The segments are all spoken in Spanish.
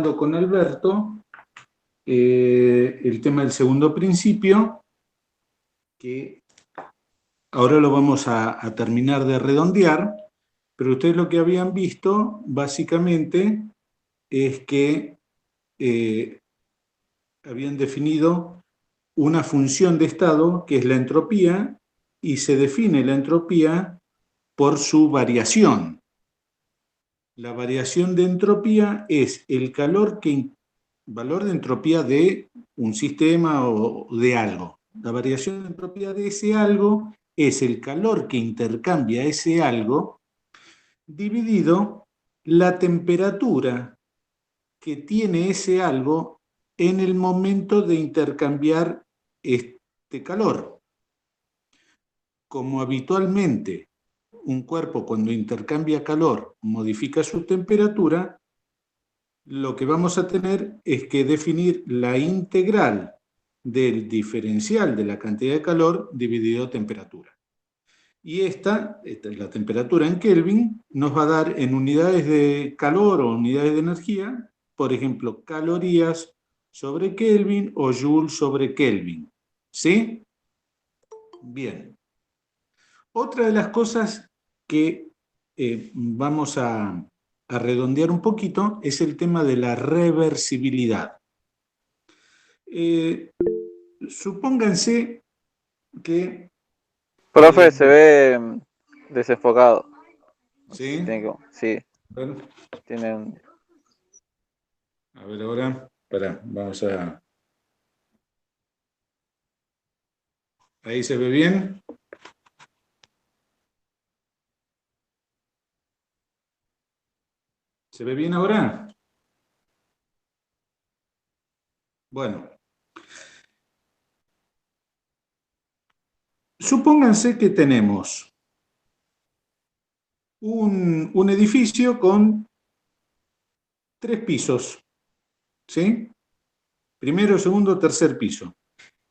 con Alberto el tema del segundo principio, que ahora lo vamos a terminar de redondear, pero ustedes lo que habían visto básicamente es que habían definido una función de estado que es la entropía, y se define la entropía por su variación. La variación de entropía es el valor de entropía de un sistema o de algo. La variación de entropía de ese algo es el calor que intercambia ese algo dividido la temperatura que tiene ese algo en el momento de intercambiar este calor. Como habitualmente un cuerpo, cuando intercambia calor, modifica su temperatura, lo que vamos a tener es que definir la integral del diferencial de la cantidad de calor dividido temperatura. Y esta es la temperatura en Kelvin, nos va a dar en unidades de calor o unidades de energía, por ejemplo, calorías sobre Kelvin o Joule sobre Kelvin. ¿Sí? Bien. Otra de las cosas que vamos a redondear un poquito es el tema de la reversibilidad. Supónganse que... Profe, se ve desenfocado. ¿Sí? Sí, Bueno, tiene un... a ver ahora, espera, vamos a... ¿Ahí se ve bien? ¿Se ve bien ahora? Bueno. Supónganse que tenemos un edificio con 3 pisos, ¿sí? Primero, segundo, tercer piso.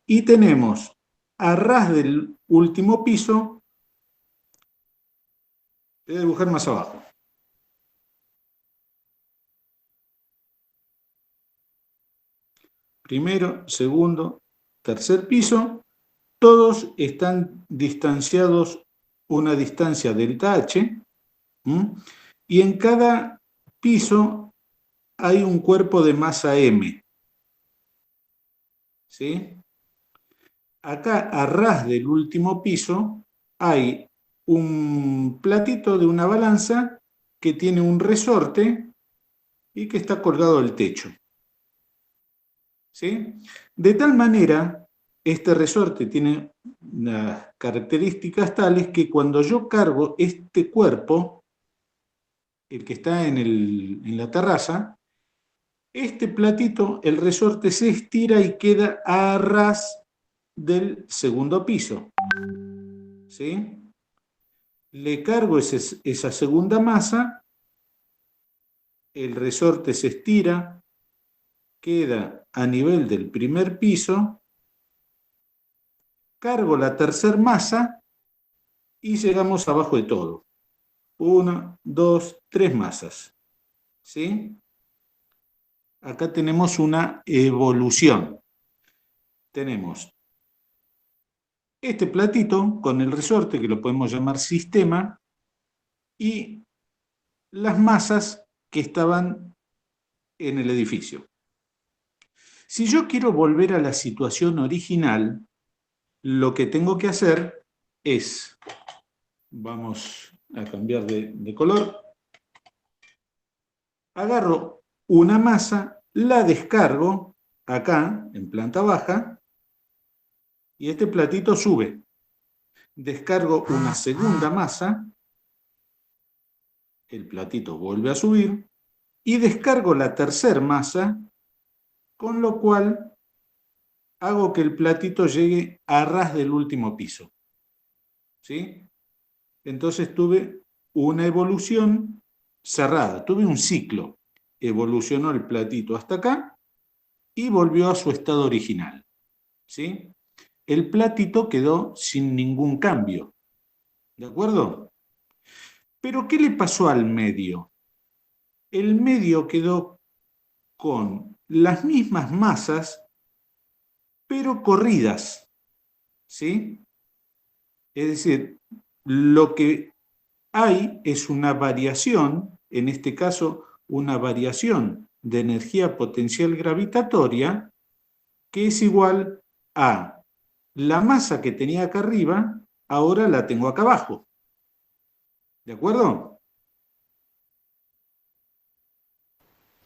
Y tenemos a ras del último piso, voy a dibujar más abajo. Primero, segundo, tercer piso, todos están distanciados una distancia delta H, y en cada piso hay un cuerpo de masa M. ¿Sí? Acá, a ras del último piso, hay un platito de una balanza que tiene un resorte y que está colgado del techo. ¿Sí? De tal manera, este resorte tiene unas características tales que cuando yo cargo este cuerpo, el que está en la terraza, este platito, el resorte se estira y queda a ras del segundo piso. ¿Sí? Le cargo esa segunda masa, el resorte se estira, queda a nivel del primer piso, cargo la tercera masa y llegamos abajo de todo. 1, 2, 3 masas. ¿Sí? Acá tenemos una evolución. Tenemos este platito con el resorte, que lo podemos llamar sistema, y las masas que estaban en el edificio. Si yo quiero volver a la situación original, lo que tengo que hacer es, vamos a cambiar de color, agarro una masa, la descargo acá en planta baja y este platito sube. Descargo una segunda masa, el platito vuelve a subir y descargo la tercera masa, con lo cual hago que el platito llegue a ras del último piso. ¿Sí? Entonces tuve una evolución cerrada, tuve un ciclo. Evolucionó el platito hasta acá y volvió a su estado original. ¿Sí? El platito quedó sin ningún cambio. ¿De acuerdo? Pero ¿qué le pasó al medio? El medio quedó con las mismas masas, pero corridas, ¿sí? Es decir, lo que hay es una variación, en este caso, una variación de energía potencial gravitatoria que es igual a la masa que tenía acá arriba, ahora la tengo acá abajo. ¿De acuerdo?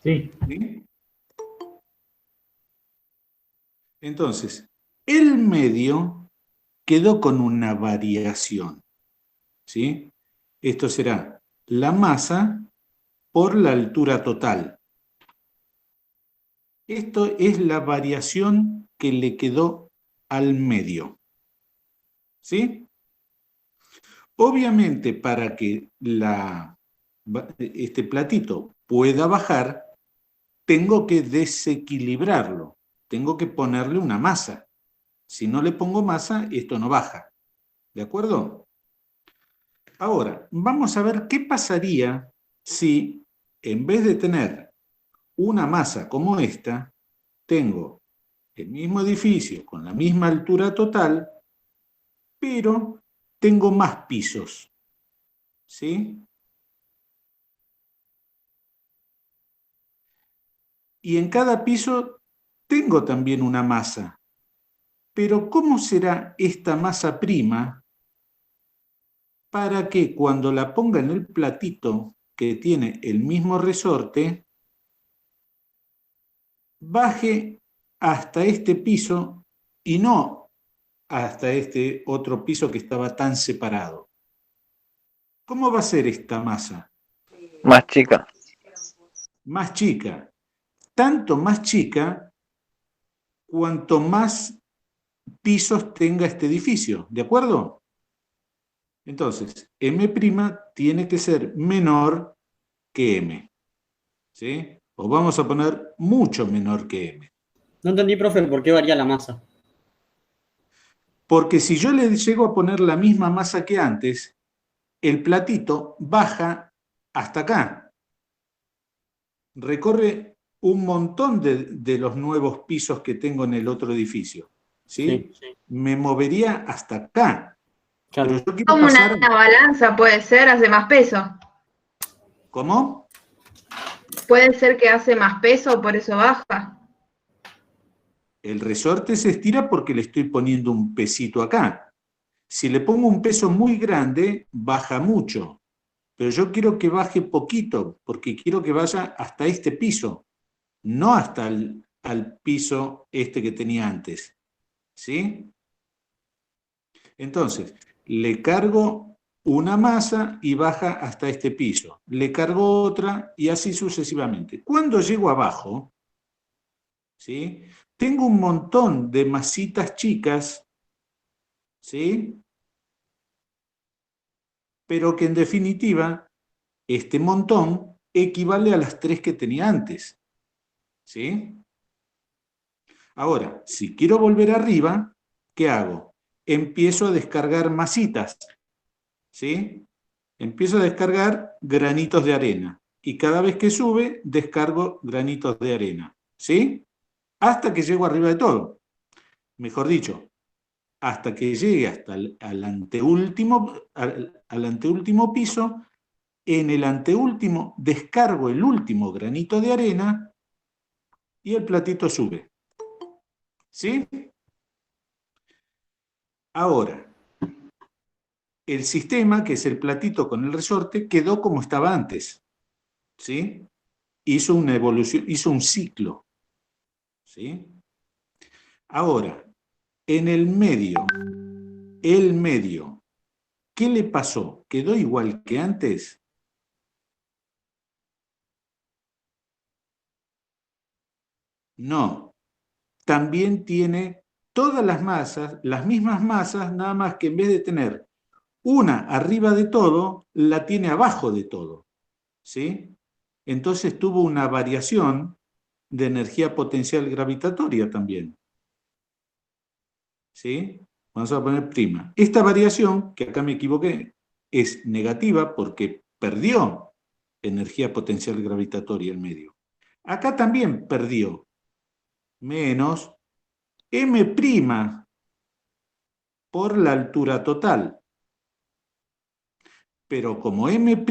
Sí. ¿Sí? Entonces, el medio quedó con una variación, ¿sí? Esto será la masa por la altura total. Esto es la variación que le quedó al medio, ¿sí? Obviamente, para que este platito pueda bajar, tengo que desequilibrarlo, tengo que ponerle una masa. Si no le pongo masa, esto no baja. ¿De acuerdo? Ahora, vamos a ver qué pasaría si, en vez de tener una masa como esta, tengo el mismo edificio con la misma altura total, pero tengo más pisos. ¿Sí? Y en cada piso tengo también una masa. Pero ¿cómo será esta masa prima para que cuando la ponga en el platito que tiene el mismo resorte, baje hasta este piso y no hasta este otro piso que estaba tan separado? ¿Cómo va a ser esta masa? Más chica. Más chica. Tanto más chica cuanto más pisos tenga este edificio, ¿de acuerdo? Entonces, M' tiene que ser menor que M, ¿sí? O vamos a poner mucho menor que M. No entendí, profe, por qué varía la masa. Porque si yo le llego a poner la misma masa que antes, el platito baja hasta acá. Recorre un montón de los nuevos pisos que tengo en el otro edificio, ¿sí? Sí, Me movería hasta acá. Pero claro. yo quiero Como pasar... una balanza puede ser, hace más peso. ¿Cómo? Puede ser que hace más peso, por eso baja. El resorte se estira porque le estoy poniendo un pesito acá. Si le pongo un peso muy grande, baja mucho. Pero yo quiero que baje poquito, porque quiero que vaya hasta este piso, no hasta al piso este que tenía antes. ¿Sí? Entonces, le cargo una masa y baja hasta este piso. Le cargo otra y así sucesivamente. Cuando llego abajo, ¿sí? Tengo un montón de masitas chicas, ¿sí? Pero que en definitiva, este montón equivale a las 3 que tenía antes, ¿sí? Ahora, si quiero volver arriba, ¿qué hago? Empiezo a descargar masitas, ¿sí? Empiezo a descargar granitos de arena. Y cada vez que sube, descargo granitos de arena, ¿sí? Hasta que llego arriba de todo. Mejor dicho, hasta que llegue hasta al anteúltimo piso. En el anteúltimo descargo el último granito de arena y el platito sube. ¿Sí? Ahora, el sistema, que es el platito con el resorte, quedó como estaba antes. ¿Sí? Hizo una evolución, hizo un ciclo. ¿Sí? Ahora, en el medio, ¿qué le pasó? ¿Quedó igual que antes? No. También tiene todas las masas, las mismas masas, nada más que en vez de tener una arriba de todo, la tiene abajo de todo. ¿Sí? Entonces tuvo una variación de energía potencial gravitatoria también. ¿Sí? Vamos a poner prima. Esta variación, que acá me equivoqué, es negativa porque perdió energía potencial gravitatoria en medio. Acá también perdió, menos M' por la altura total. Pero como M'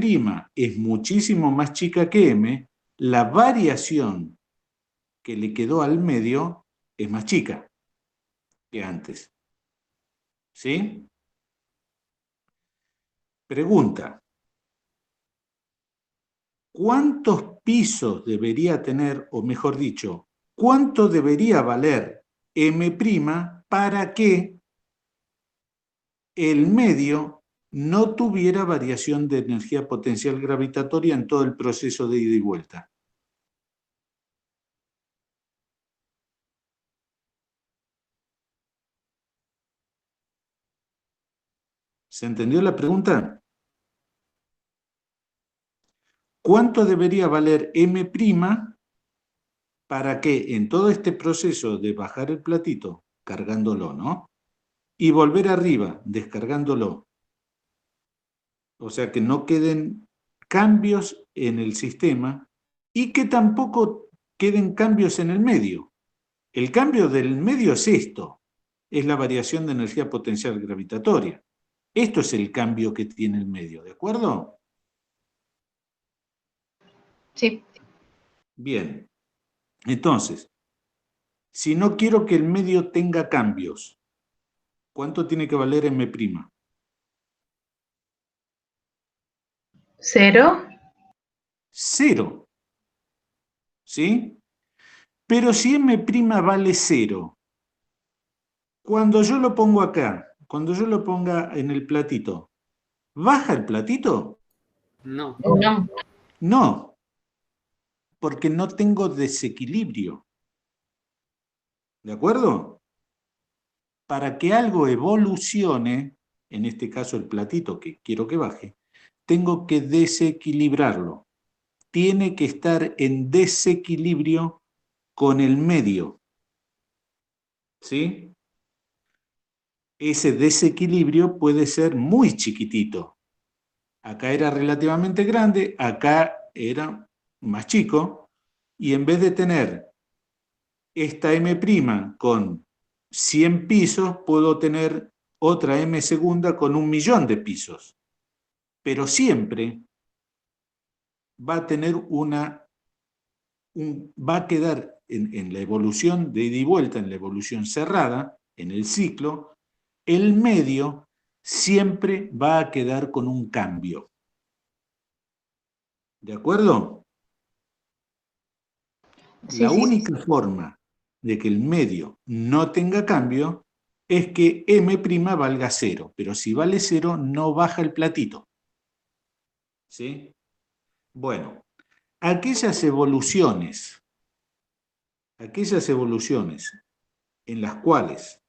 es muchísimo más chica que M, la variación que le quedó al medio es más chica que antes. ¿Sí? Pregunta. ¿Cuántos pisos debería tener, o mejor dicho, cuánto debería valer M' para que el medio no tuviera variación de energía potencial gravitatoria en todo el proceso de ida y vuelta? ¿Se entendió la pregunta? ¿Cuánto debería valer M' para que en todo este proceso de bajar el platito, cargándolo, ¿no? Y volver arriba, descargándolo, o sea que no queden cambios en el sistema y que tampoco queden cambios en el medio? El cambio del medio es esto, es la variación de energía potencial gravitatoria. Esto es el cambio que tiene el medio, ¿de acuerdo? Sí. Bien, entonces, si no quiero que el medio tenga cambios, ¿cuánto tiene que valer M'? 0. 0, ¿sí? Pero si M' vale 0, cuando yo lo pongo acá, cuando yo lo ponga en el platito, ¿baja el platito? No. No. No, porque no tengo desequilibrio. ¿De acuerdo? Para que algo evolucione, en este caso el platito que quiero que baje, tengo que desequilibrarlo. Tiene que estar en desequilibrio con el medio. ¿Sí? Ese desequilibrio puede ser muy chiquitito. Acá era relativamente grande, acá era más chico, y en vez de tener esta M' con 100 pisos, puedo tener otra M segunda con 1.000.000 de pisos. Pero siempre va a tener va a quedar en la evolución de ida y vuelta, en la evolución cerrada, en el ciclo, el medio siempre va a quedar con un cambio. ¿De acuerdo? Sí, La sí. única forma de que el medio no tenga cambio es que M' valga 0, pero si vale 0 no baja el platito. ¿Sí? Bueno, aquellas evoluciones en las cuales,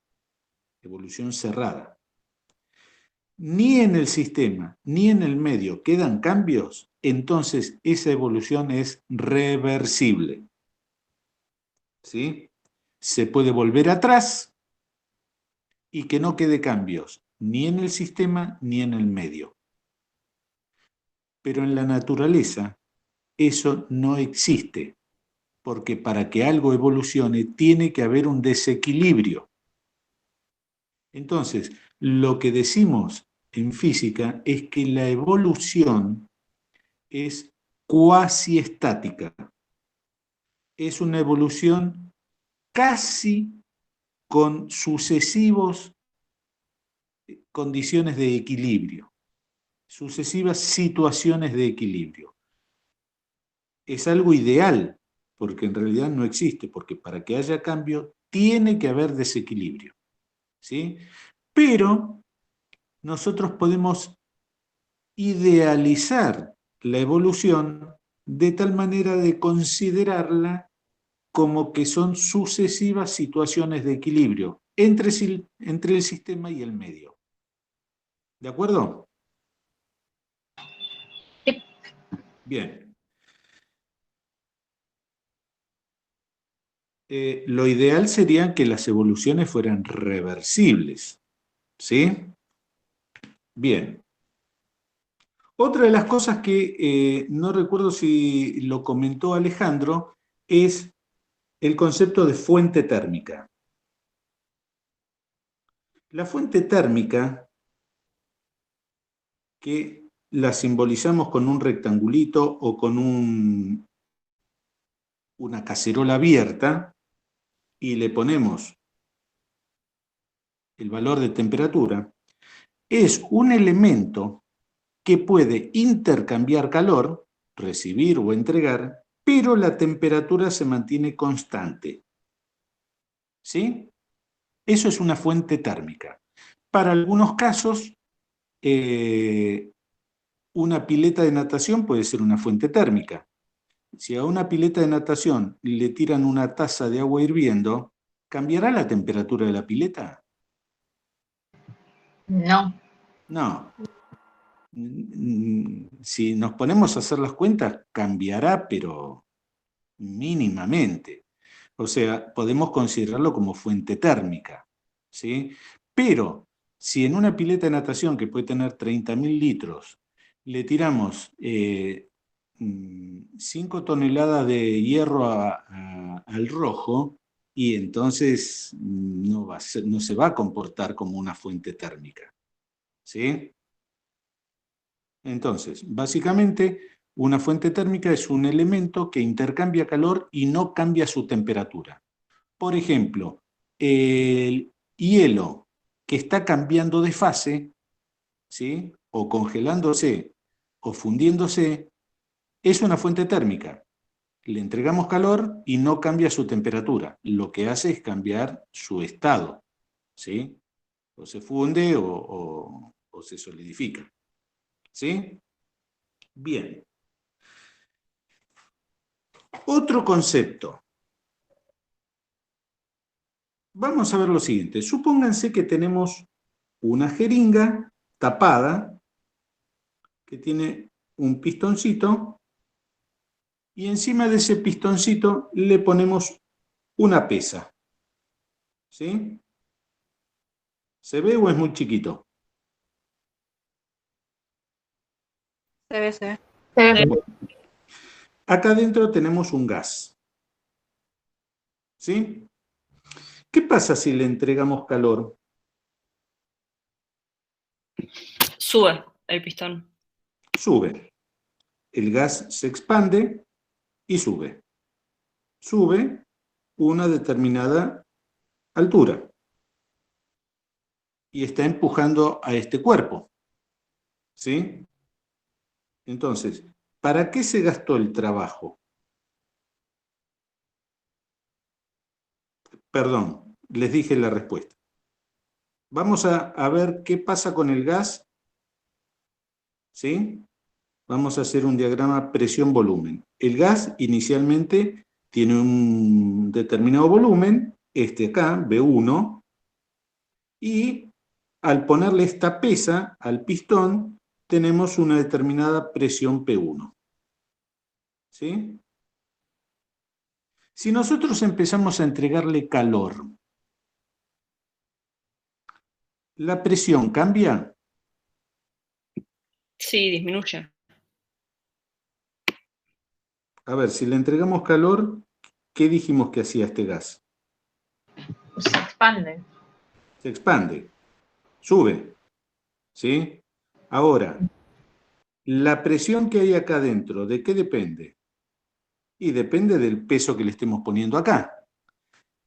evolución cerrada, ni en el sistema ni en el medio quedan cambios, entonces esa evolución es reversible. ¿Sí? Se puede volver atrás y que no quede cambios, ni en el sistema ni en el medio. Pero en la naturaleza eso no existe, porque para que algo evolucione tiene que haber un desequilibrio. Entonces, lo que decimos en física es que la evolución es cuasi estática. Es una evolución casi con sucesivos condiciones de equilibrio, sucesivas situaciones de equilibrio. Es algo ideal, porque en realidad no existe, porque para que haya cambio tiene que haber desequilibrio. ¿Sí? Pero nosotros podemos idealizar la evolución de tal manera de considerarla como que son sucesivas situaciones de equilibrio entre el sistema y el medio. ¿De acuerdo? Sí. Bien. Lo ideal sería que las evoluciones fueran reversibles. ¿Sí? Bien. Otra de las cosas que no recuerdo si lo comentó Alejandro, es el concepto de fuente térmica. La fuente térmica, que la simbolizamos con un rectangulito o con una cacerola abierta, y le ponemos el valor de temperatura, es un elemento que puede intercambiar calor, recibir o entregar, pero la temperatura se mantiene constante. ¿Sí? Eso es una fuente térmica. Para algunos casos, una pileta de natación puede ser una fuente térmica. Si a una pileta de natación le tiran una taza de agua hirviendo, ¿cambiará la temperatura de la pileta? No. No. Si nos ponemos a hacer las cuentas, cambiará, pero mínimamente. O sea, podemos considerarlo como fuente térmica, ¿sí? Pero si en una pileta de natación que puede tener 30.000 litros, le tiramos 5 toneladas de hierro al rojo, y entonces no se va a comportar como una fuente térmica, ¿sí? Entonces, básicamente, una fuente térmica es un elemento que intercambia calor y no cambia su temperatura. Por ejemplo, el hielo que está cambiando de fase, ¿sí? O congelándose o fundiéndose, es una fuente térmica. Le entregamos calor y no cambia su temperatura. Lo que hace es cambiar su estado, ¿sí? O se funde o se solidifica, ¿sí? Bien. Otro concepto. Vamos a ver lo siguiente. Supónganse que tenemos una jeringa tapada que tiene un pistoncito, y encima de ese pistoncito le ponemos una pesa. ¿Sí? ¿Se ve o es muy chiquito? Se ve, se ve. Sí. Acá adentro tenemos un gas. ¿Sí? ¿Qué pasa si le entregamos calor? Sube el pistón. Sube. El gas se expande y sube. Sube una determinada altura y está empujando a este cuerpo. ¿Sí? Entonces, ¿para qué se gastó el trabajo? Perdón, les dije la respuesta. Vamos a ver qué pasa con el gas. ¿Sí? Vamos a hacer un diagrama presión-volumen. El gas inicialmente tiene un determinado volumen, este acá, V1, y al ponerle esta pesa al pistón, tenemos una determinada presión P1. ¿Sí? Si nosotros empezamos a entregarle calor, ¿la presión cambia? Sí, disminuye. A ver, si le entregamos calor, ¿qué dijimos que hacía este gas? Se expande. Se expande, sube, ¿sí? Ahora, la presión que hay acá adentro, ¿de qué depende? Y depende del peso que le estemos poniendo acá.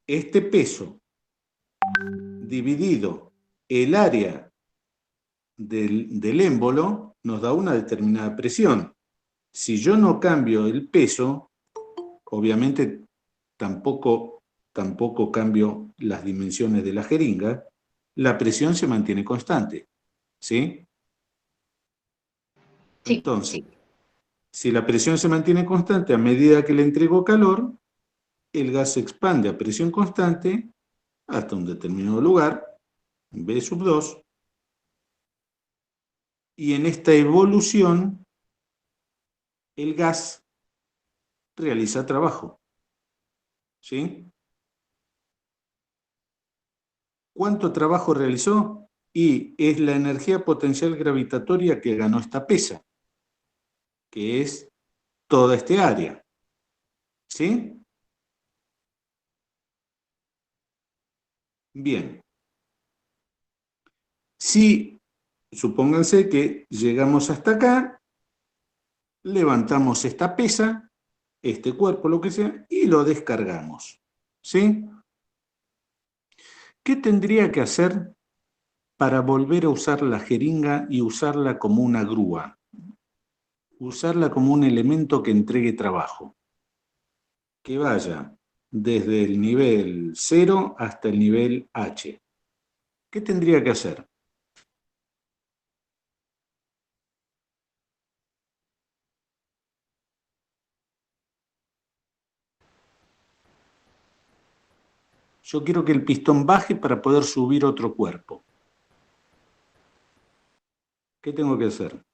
Este peso dividido el área del émbolo nos da una determinada presión. Si yo no cambio el peso, obviamente tampoco cambio las dimensiones de la jeringa, la presión se mantiene constante. ¿Sí? Sí, Entonces, sí. si la presión se mantiene constante a medida que le entrego calor, el gas se expande a presión constante hasta un determinado lugar, V sub 2, y en esta evolución el gas realiza trabajo. ¿Sí? ¿Cuánto trabajo realizó? Y es la energía potencial gravitatoria que ganó esta pesa, que es toda esta área. ¿Sí? Bien. Si, supónganse que llegamos hasta acá, levantamos esta pesa, este cuerpo, lo que sea, y lo descargamos. ¿Sí? ¿Qué tendría que hacer para volver a usar la jeringa y usarla como una grúa? Usarla como un elemento que entregue trabajo. Que vaya desde el nivel 0 hasta el nivel H. ¿Qué tendría que hacer? Yo quiero que el pistón baje para poder subir otro cuerpo. ¿Qué tengo que hacer?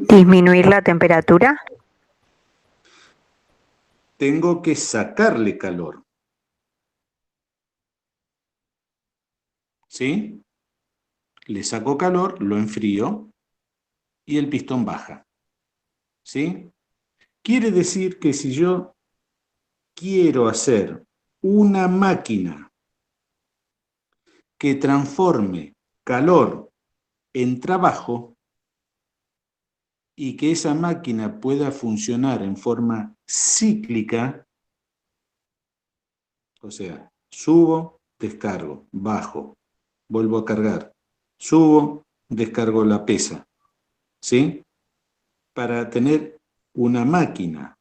¿Disminuir la temperatura? Tengo que sacarle calor. ¿Sí? Le saco calor, lo enfrío y el pistón baja. ¿Sí? Quiere decir que si yo quiero hacer una máquina que transforme calor en trabajo y que esa máquina pueda funcionar en forma cíclica, o sea, subo, descargo, bajo, vuelvo a cargar, subo, descargo la pesa, ¿sí? Para tener una máquina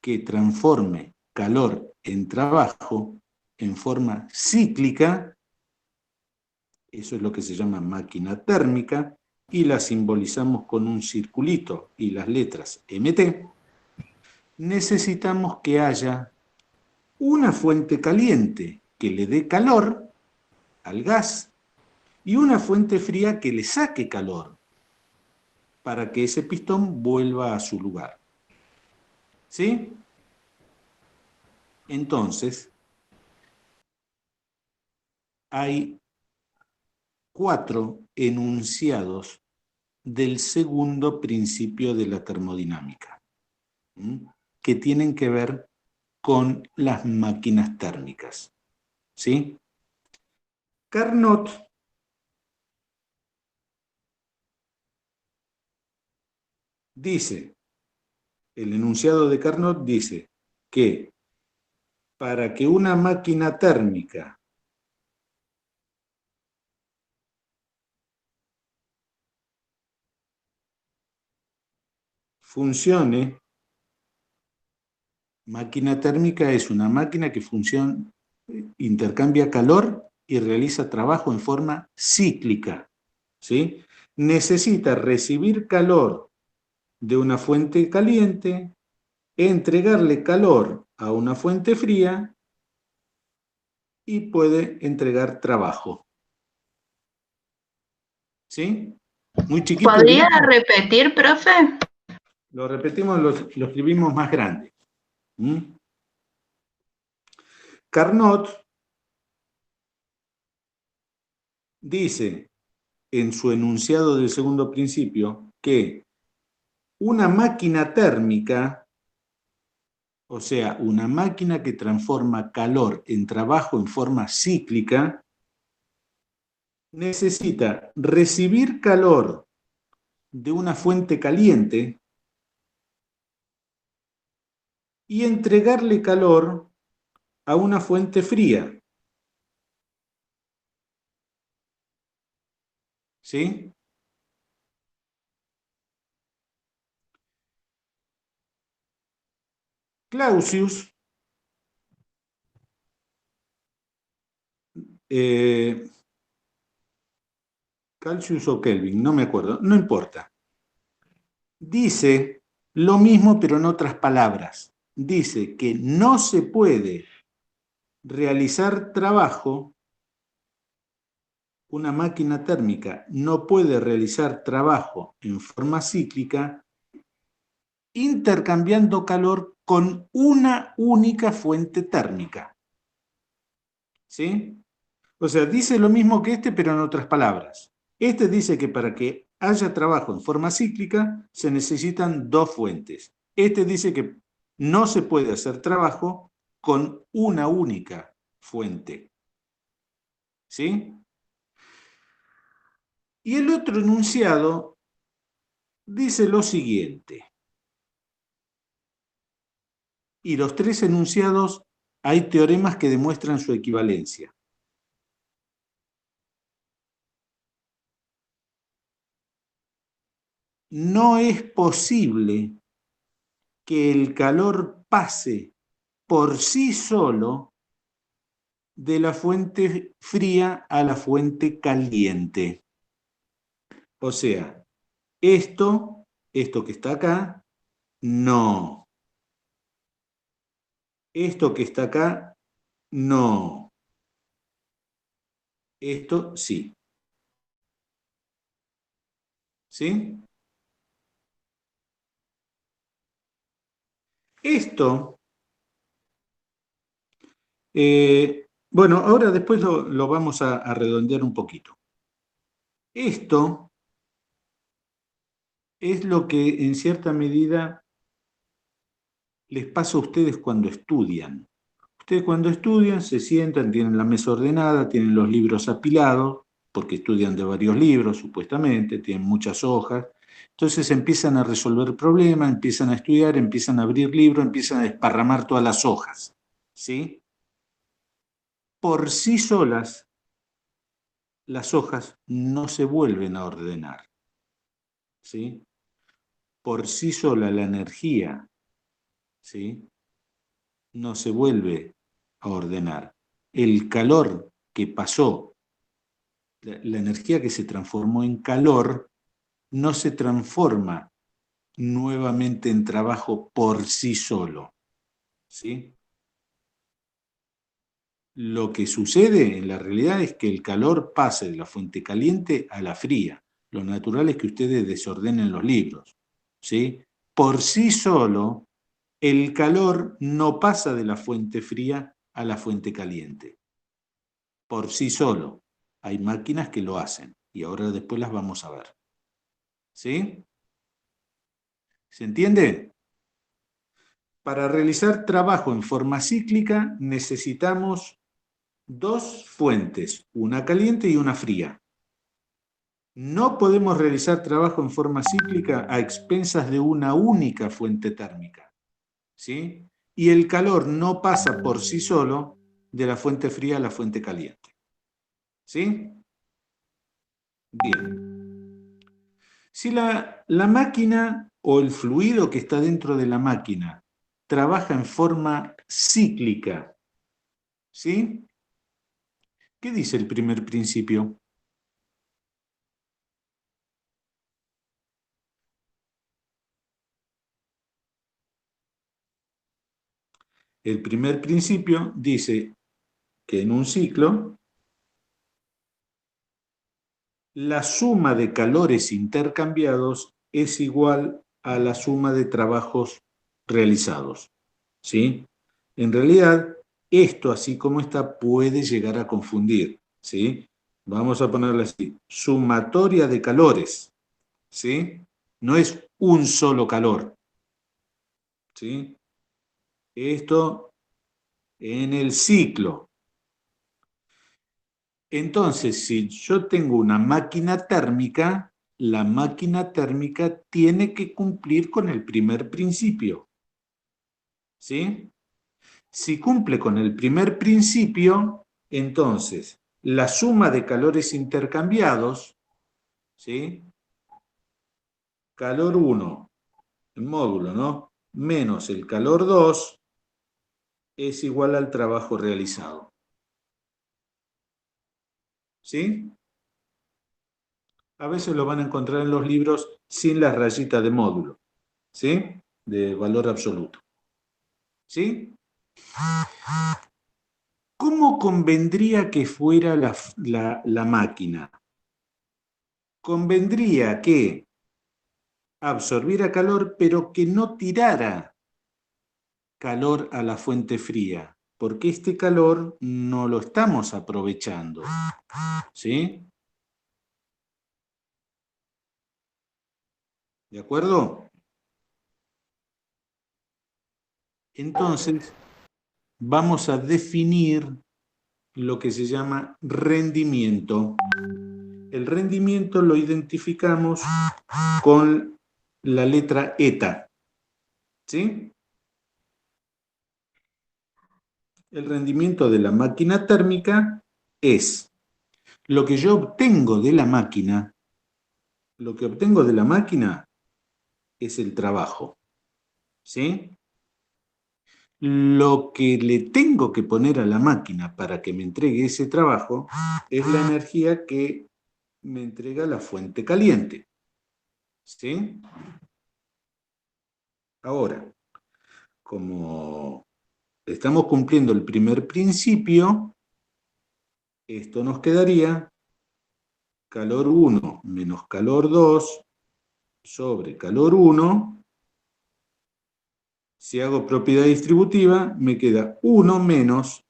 que transforme calor en trabajo en forma cíclica, eso es lo que se llama máquina térmica, y la simbolizamos con un circulito y las letras MT, necesitamos que haya una fuente caliente que le dé calor al gas y una fuente fría que le saque calor para que ese pistón vuelva a su lugar. ¿Sí? Entonces, hay 4 enunciados del segundo principio de la termodinámica, que tienen que ver con las máquinas térmicas. ¿Sí? Carnot dice, el enunciado de Carnot dice que para que una máquina térmica funcione, máquina térmica es una máquina que funciona, intercambia calor y realiza trabajo en forma cíclica. ¿Sí? Necesita recibir calor de una fuente caliente, entregarle calor a una fuente fría y puede entregar trabajo. ¿Sí? Muy chiquito. ¿Podría repetir, profe? Lo repetimos, lo escribimos más grande. Carnot dice en su enunciado del segundo principio que una máquina térmica, o sea, una máquina que transforma calor en trabajo en forma cíclica, necesita recibir calor de una fuente caliente y entregarle calor a una fuente fría. ¿Sí? Clausius Celsius o Kelvin, no me acuerdo, no importa. Dice lo mismo pero en otras palabras. Dice que no se puede realizar trabajo, una máquina térmica no puede realizar trabajo en forma cíclica intercambiando calor con una única fuente térmica. ¿Sí? O sea, dice lo mismo que este, pero en otras palabras. Este dice que para que haya trabajo en forma cíclica se necesitan 2 fuentes. Este dice que no se puede hacer trabajo con una única fuente. ¿Sí? Y el otro enunciado dice lo siguiente. Y los tres enunciados hay teoremas que demuestran su equivalencia. No es posible que el calor pase por sí solo de la fuente fría a la fuente caliente. O sea, esto que está acá, no. Esto que está acá, no. Esto sí. ¿Sí? Esto, bueno, ahora después lo vamos a redondear un poquito. Esto es lo que en cierta medida les pasa a ustedes cuando estudian. Ustedes cuando estudian se sientan, tienen la mesa ordenada, tienen los libros apilados, porque estudian de varios libros, supuestamente, tienen muchas hojas. Entonces empiezan a resolver problemas, empiezan a estudiar, empiezan a abrir libros, empiezan a desparramar todas las hojas. ¿Sí? Por sí solas, las hojas no se vuelven a ordenar. ¿Sí? Por sí sola la energía, ¿sí?, no se vuelve a ordenar. El calor que pasó, la energía que se transformó en calor, no se transforma nuevamente en trabajo por sí solo. ¿Sí? Lo que sucede en la realidad es que el calor pase de la fuente caliente a la fría. Lo natural es que ustedes desordenen los libros. ¿Sí? Por sí solo, el calor no pasa de la fuente fría a la fuente caliente. Por sí solo. Hay máquinas que lo hacen y ahora después las vamos a ver. ¿Sí? ¿Se entiende? Para realizar trabajo en forma cíclica necesitamos dos fuentes, una caliente y una fría. No podemos realizar trabajo en forma cíclica a expensas de una única fuente térmica. ¿Sí? Y el calor no pasa por sí solo de la fuente fría a la fuente caliente. ¿Sí? Bien. Si la máquina o el fluido que está dentro de la máquina trabaja en forma cíclica, ¿sí? ¿Qué dice el primer principio? El primer principio dice que en un ciclo la suma de calores intercambiados es igual a la suma de trabajos realizados. ¿Sí? En realidad, esto así como está puede llegar a confundir. ¿Sí? Vamos a ponerlo así. Sumatoria de calores. ¿Sí? No es un solo calor. ¿Sí? Esto en el ciclo. Entonces, si yo tengo una máquina térmica, la máquina térmica tiene que cumplir con el primer principio. ¿Sí? Si cumple con el primer principio, entonces la suma de calores intercambiados, ¿sí?, calor 1, el módulo, ¿no?, menos el calor 2, es igual al trabajo realizado. ¿Sí? A veces lo van a encontrar en los libros sin las rayitas de módulo, ¿sí?, de valor absoluto. ¿Sí? ¿Cómo convendría que fuera la máquina? Convendría que absorbiera calor, pero que no tirara calor a la fuente fría, porque este calor no lo estamos aprovechando. ¿Sí? ¿De acuerdo? Entonces, vamos a definir lo que se llama rendimiento. El rendimiento lo identificamos con la letra eta. ¿Sí? El rendimiento de la máquina térmica es lo que yo obtengo de la máquina. Lo que obtengo de la máquina es el trabajo. ¿Sí? Lo que le tengo que poner a la máquina para que me entregue ese trabajo es la energía que me entrega la fuente caliente. ¿Sí? Ahora, como estamos cumpliendo el primer principio, esto nos quedaría calor 1 menos calor 2 sobre calor 1. Si hago propiedad distributiva, me queda 1 menos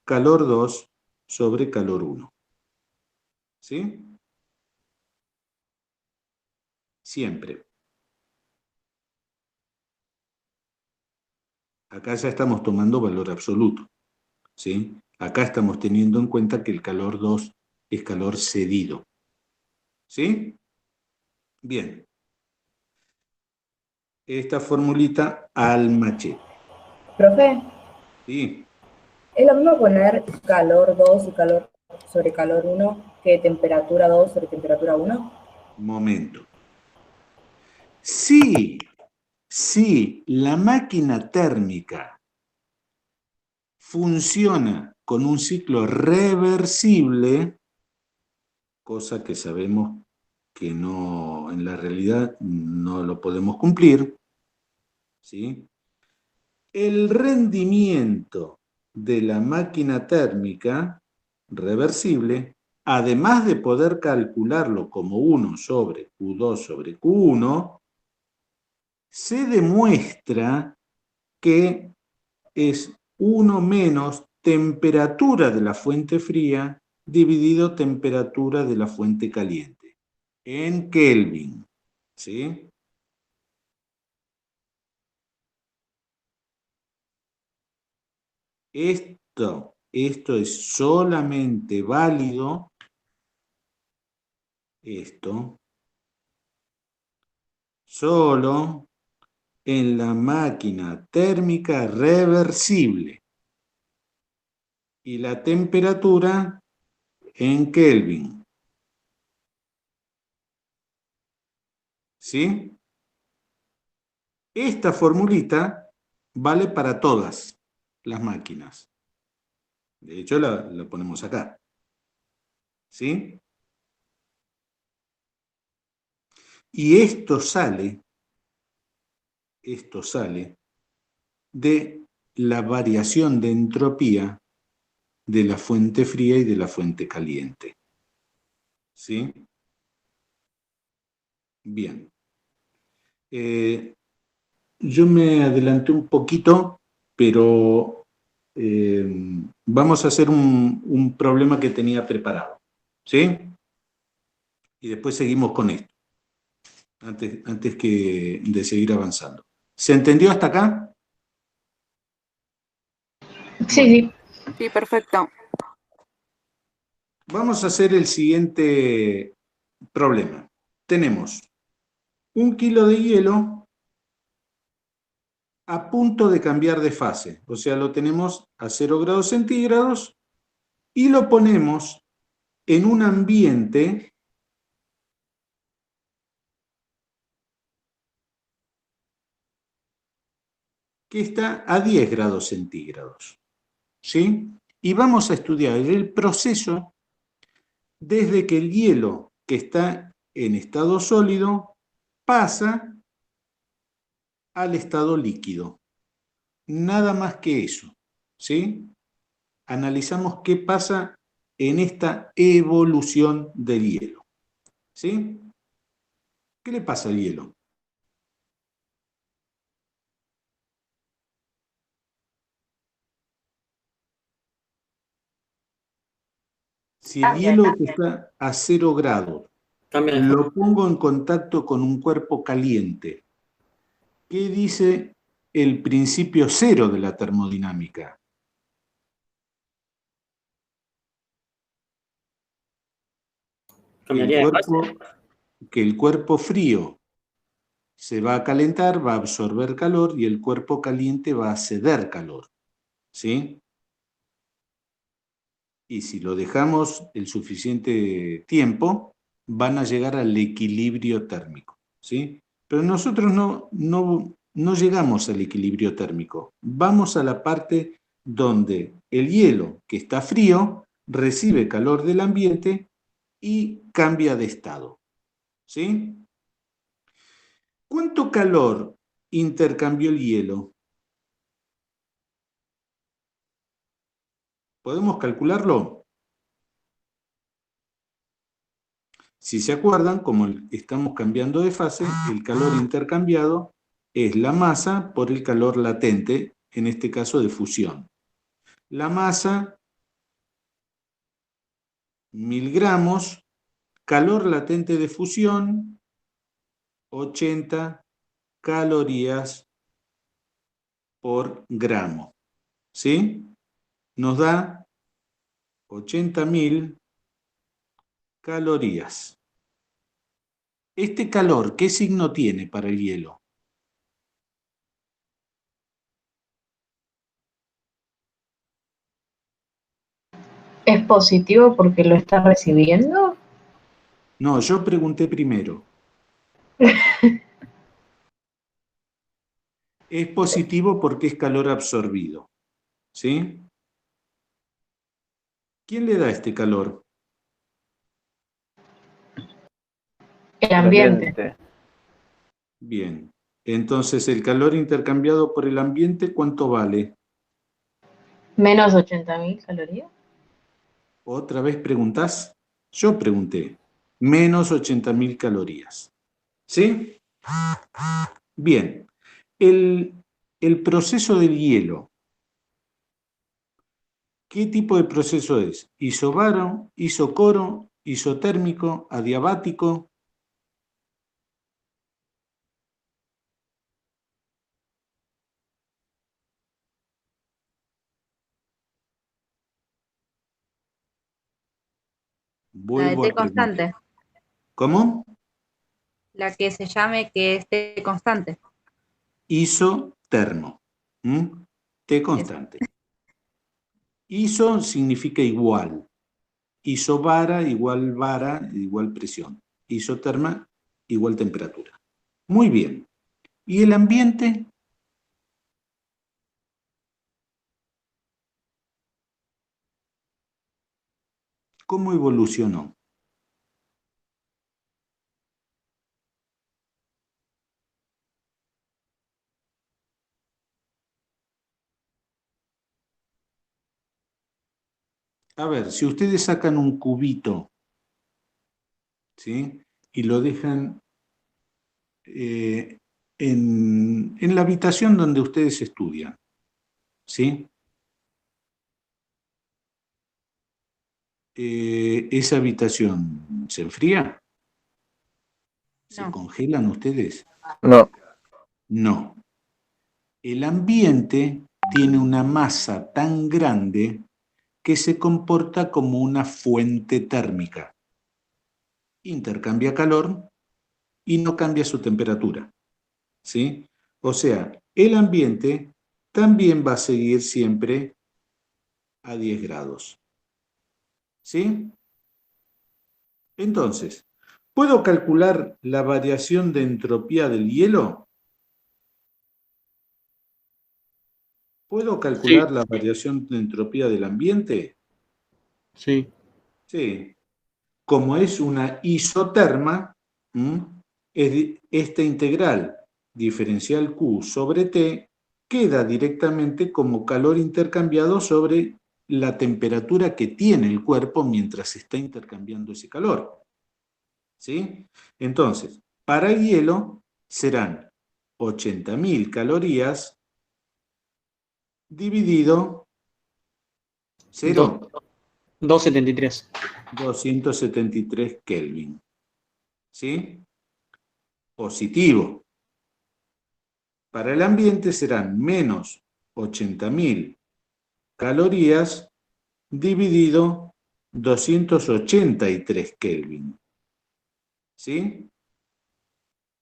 calor 2 sobre calor 1. ¿Sí? Siempre. Acá ya estamos tomando valor absoluto. ¿Sí? Acá estamos teniendo en cuenta que el calor 2 es calor cedido. ¿Sí? Bien. Esta formulita al machete. Profe, ¿Sí? ¿es lo mismo poner calor 2 y calor sobre calor 1 que temperatura 2 sobre temperatura 1? Momento. Sí, la máquina térmica funciona con un ciclo reversible, cosa que sabemos que no, en la realidad no lo podemos cumplir, ¿sí? El rendimiento de la máquina térmica reversible, además de poder calcularlo como 1 sobre Q2 sobre Q1, se demuestra que es 1 menos temperatura de la fuente fría dividido temperatura de la fuente caliente, en Kelvin. ¿Sí? Esto es solamente válido, solo en la máquina térmica reversible y la temperatura en Kelvin. ¿Sí? Esta formulita vale para todas las máquinas. De hecho, la ponemos acá. ¿Sí? Y esto sale de la variación de entropía de la fuente fría y de la fuente caliente. ¿Sí? Bien. Yo me adelanté un poquito, pero vamos a hacer un problema que tenía preparado. ¿Sí? Y después seguimos con esto, antes de seguir avanzando. ¿Se entendió hasta acá? Sí, sí. Sí, perfecto. Vamos a hacer el siguiente problema. Tenemos 1 kilo de hielo a punto de cambiar de fase. O sea, lo tenemos a 0 grados centígrados y lo ponemos en un ambiente que está a 10 grados centígrados. ¿Sí? Y vamos a estudiar el proceso desde que el hielo que está en estado sólido pasa al estado líquido. Nada más que eso. ¿Sí? Analizamos qué pasa en esta evolución del hielo. ¿Sí? ¿Qué le pasa al hielo? Si el hielo está a 0 grados, Cambia de forma. lo pongo en contacto con un cuerpo caliente, ¿qué dice el principio cero de la termodinámica? Cambiaría de fase. Que el cuerpo frío se va a calentar, va a absorber calor y el cuerpo caliente va a ceder calor. ¿Sí? Y si lo dejamos el suficiente tiempo, van a llegar al equilibrio térmico. ¿Sí? Pero nosotros no llegamos al equilibrio térmico. Vamos a la parte donde el hielo, que está frío, recibe calor del ambiente y cambia de estado. ¿Sí? ¿Cuánto calor intercambió el hielo? ¿Podemos calcularlo? Si se acuerdan, como estamos cambiando de fase, el calor intercambiado es la masa por el calor latente, en este caso de fusión. La masa, 1000 gramos, calor latente de fusión, 80 calorías por gramo. ¿Sí? Nos da 80.000 calorías. ¿Este calor qué signo tiene para el hielo? ¿Es positivo porque lo está recibiendo? No, yo pregunté primero. Es positivo porque es calor absorbido. ¿Sí? ¿Quién le da este calor? El ambiente. Bien. Entonces, el calor intercambiado por el ambiente, ¿cuánto vale? ¿Menos 80.000 calorías? ¿Otra vez preguntás? Yo pregunté. Menos 80.000 calorías. ¿Sí? Bien. El proceso del hielo. ¿Qué tipo de proceso es? ¿Isobaro, isocoro, isotérmico, adiabático? La de Vuelvo T a preguntar. constante. ¿Cómo? La que se llame que es T constante. Isotermo. T constante. Iso significa igual. Isobara, igual vara, igual presión. Isoterma, igual temperatura. Muy bien. ¿Y el ambiente? ¿Cómo evolucionó? A ver, si ustedes sacan un cubito, ¿sí? Y lo dejan en la habitación donde ustedes estudian, ¿sí? ¿Esa habitación se enfría? ¿Se No. congelan ustedes? No. No. El ambiente tiene una masa tan grande que se comporta como una fuente térmica. Intercambia calor y no cambia su temperatura. ¿Sí? O sea, el ambiente también va a seguir siempre a 10 grados. ¿Sí? Entonces, ¿puedo calcular la variación de entropía del hielo? ¿Puedo calcular la variación de entropía del ambiente? Sí. Sí. Como es una isoterma, esta integral diferencial Q sobre T queda directamente como calor intercambiado sobre la temperatura que tiene el cuerpo mientras está intercambiando ese calor. ¿Sí? Entonces, para el hielo serán 80.000 calorías dividido 0. 273. 273 Kelvin. ¿Sí? Positivo. Para el ambiente serán menos 80.000 calorías dividido 283 Kelvin. ¿Sí?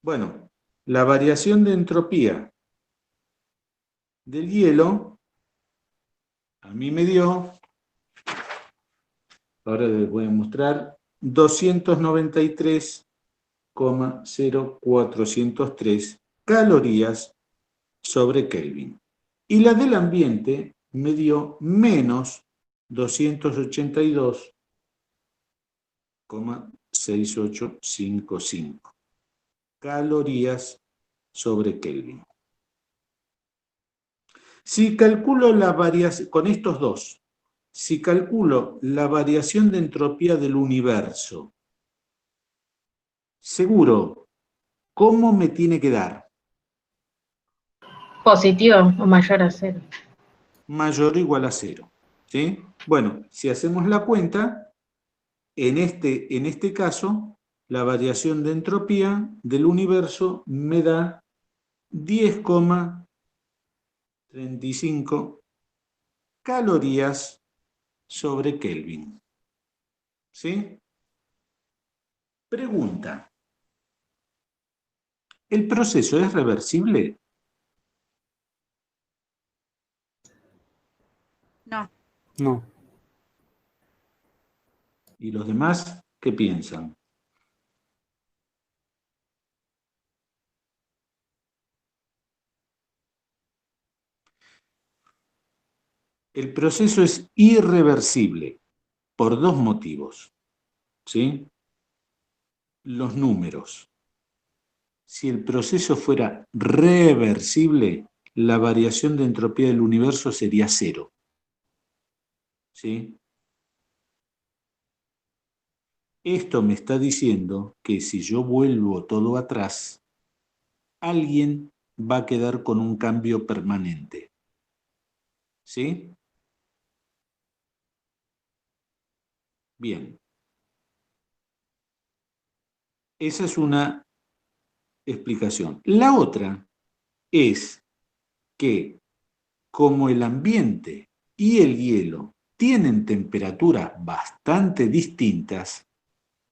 Bueno, la variación de entropía del hielo a mí me dio, ahora les voy a mostrar, 293,0403 calorías sobre Kelvin. Y la del ambiente me dio menos 282,6855 calorías sobre Kelvin. Si calculo la variación, con estos dos, si calculo la variación de entropía del universo, seguro, ¿cómo me tiene que dar? Positivo o mayor a 0. Mayor o igual a 0. ¿Sí? Bueno, si hacemos la cuenta, en este caso, la variación de entropía del universo me da 10,35 calorías sobre Kelvin. ¿Sí? Pregunta. ¿El proceso es reversible? No. No. ¿Y los demás qué piensan? El proceso es irreversible por dos motivos. ¿Sí? Los números. Si el proceso fuera reversible, la variación de entropía del universo sería 0. ¿Sí? Esto me está diciendo que si yo vuelvo todo atrás, alguien va a quedar con un cambio permanente. ¿Sí? Bien. Esa es una explicación. La otra es que como el ambiente y el hielo tienen temperaturas bastante distintas,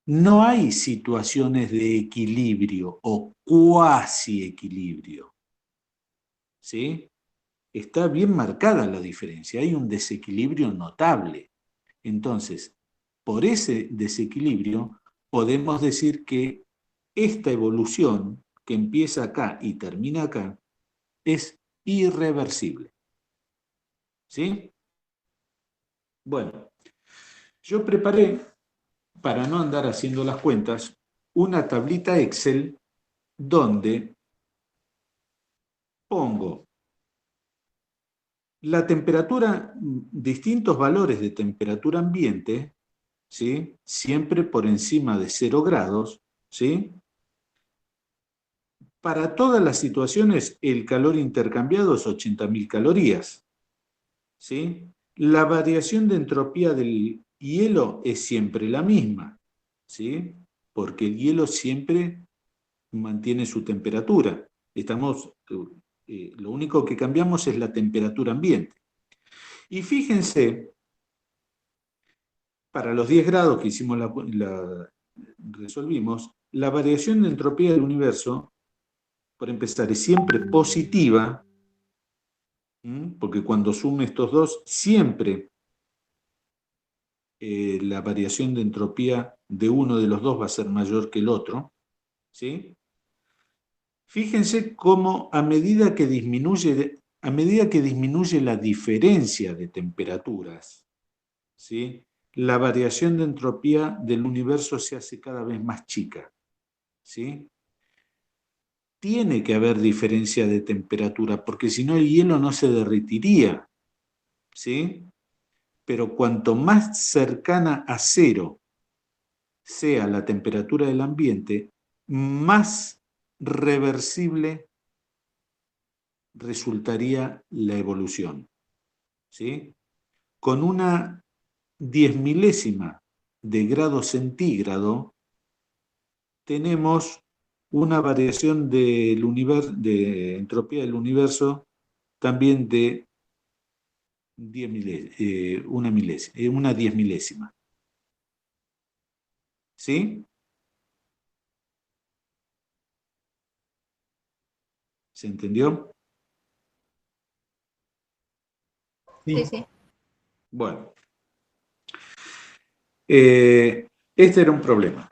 no hay situaciones de equilibrio o cuasi equilibrio. ¿Sí? Está bien marcada la diferencia, hay un desequilibrio notable. Entonces, por ese desequilibrio, podemos decir que esta evolución que empieza acá y termina acá es irreversible. ¿Sí? Bueno, yo preparé, para no andar haciendo las cuentas, una tablita Excel donde pongo la temperatura, distintos valores de temperatura ambiente, ¿sí? Siempre por encima de 0 grados, ¿sí? Para todas las situaciones, el calor intercambiado es 80.000 calorías, ¿sí? La variación de entropía del hielo es siempre la misma, ¿sí? Porque el hielo siempre mantiene su temperatura. Lo único que cambiamos es la temperatura ambiente. Y fíjense, para los 10 grados que hicimos resolvimos, la variación de entropía del universo, por empezar, es siempre positiva, porque cuando sume estos dos, siempre la variación de entropía de uno de los dos va a ser mayor que el otro. ¿Sí? Fíjense cómo a medida que disminuye la diferencia de temperaturas, ¿sí? La variación de entropía del universo se hace cada vez más chica. ¿Sí? Tiene que haber diferencia de temperatura, porque si no el hielo no se derretiría. ¿Sí? Pero cuanto más cercana a 0 sea la temperatura del ambiente, más reversible resultaría la evolución. ¿Sí? Con una 10 milésima de grado centígrado tenemos una variación de entropía del universo también de 10 milésima. ¿Sí? ¿Se entendió? Sí, sí. Bueno. Este era un problema.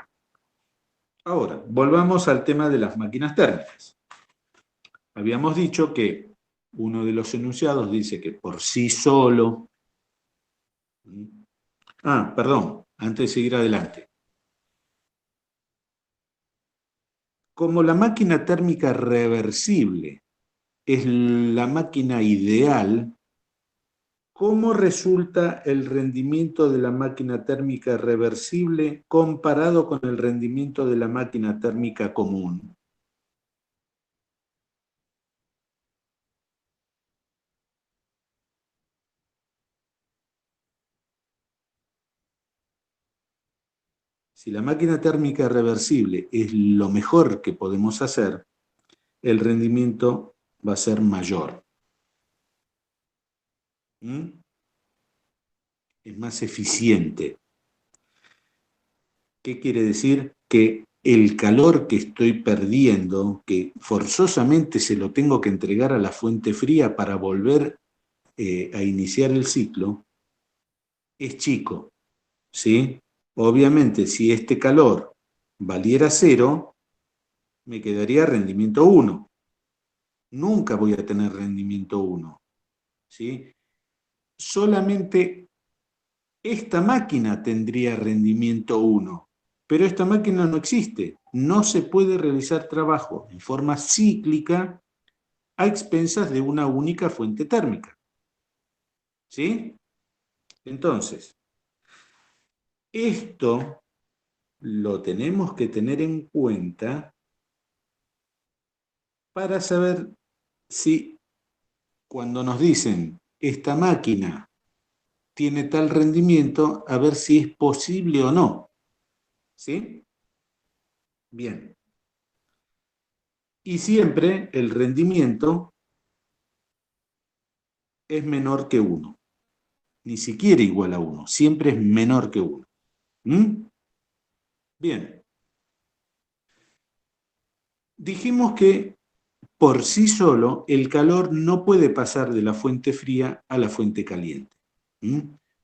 Ahora, volvamos al tema de las máquinas térmicas. Habíamos dicho que uno de los enunciados dice que por sí solo... perdón, antes de seguir adelante. Como la máquina térmica reversible es la máquina ideal, ¿cómo resulta el rendimiento de la máquina térmica reversible comparado con el rendimiento de la máquina térmica común? Si la máquina térmica reversible es lo mejor que podemos hacer, el rendimiento va a ser mayor. Es más eficiente. ¿Qué quiere decir? Que el calor que estoy perdiendo, que forzosamente se lo tengo que entregar a la fuente fría para volver a iniciar el ciclo, es chico, ¿sí? Obviamente, si este calor valiera 0, me quedaría rendimiento 1. Nunca voy a tener rendimiento 1, ¿sí? Solamente esta máquina tendría rendimiento 1, pero esta máquina no existe. No se puede realizar trabajo en forma cíclica a expensas de una única fuente térmica. ¿Sí? Entonces, esto lo tenemos que tener en cuenta para saber si cuando nos dicen esta máquina tiene tal rendimiento, a ver si es posible o no. ¿Sí? Bien. Y siempre el rendimiento es menor que 1. Ni siquiera igual a 1. Siempre es menor que 1. Bien. Dijimos que por sí solo el calor no puede pasar de la fuente fría a la fuente caliente.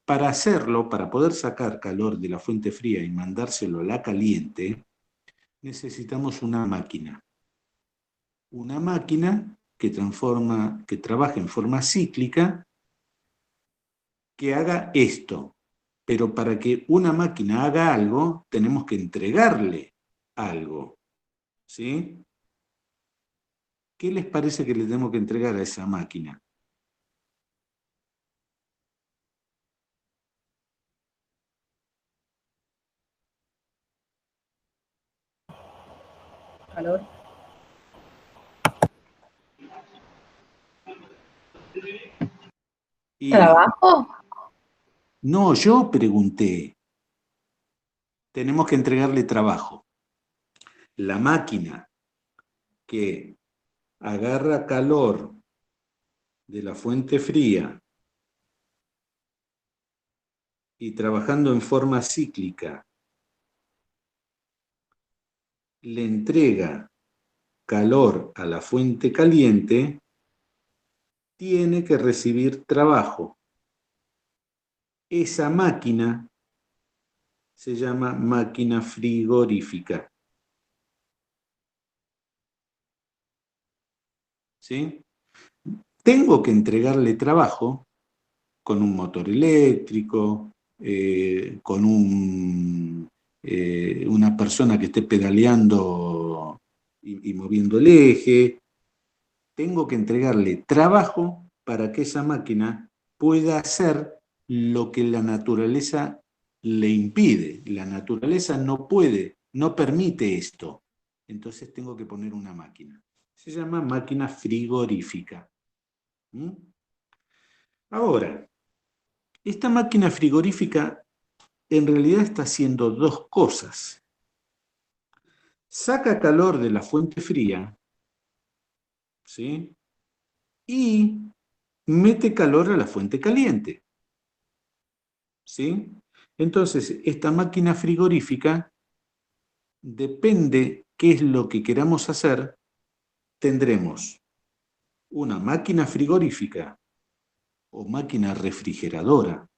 Para hacerlo, para poder sacar calor de la fuente fría y mandárselo a la caliente, necesitamos una máquina. Una máquina que trabaja en forma cíclica, que haga esto. Pero para que una máquina haga algo, tenemos que entregarle algo. ¿Sí? ¿Qué les parece que le tenemos que entregar a esa máquina? Calor. ¿Trabajo? No, yo pregunté. Tenemos que entregarle trabajo. La máquina que agarra calor de la fuente fría y trabajando en forma cíclica le entrega calor a la fuente caliente, tiene que recibir trabajo. Esa máquina se llama máquina frigorífica. ¿Sí? Tengo que entregarle trabajo con un motor eléctrico, con una persona que esté pedaleando y moviendo el eje. Tengo que entregarle trabajo para que esa máquina pueda hacer lo que la naturaleza le impide. La naturaleza no puede, no permite esto. Entonces tengo que poner una máquina. Se llama máquina frigorífica. Ahora, esta máquina frigorífica en realidad está haciendo dos cosas. Saca calor de la fuente fría, ¿sí? Y mete calor a la fuente caliente, ¿sí? Entonces, esta máquina frigorífica, depende qué es lo que queramos hacer, tendremos una máquina frigorífica o máquina refrigeradora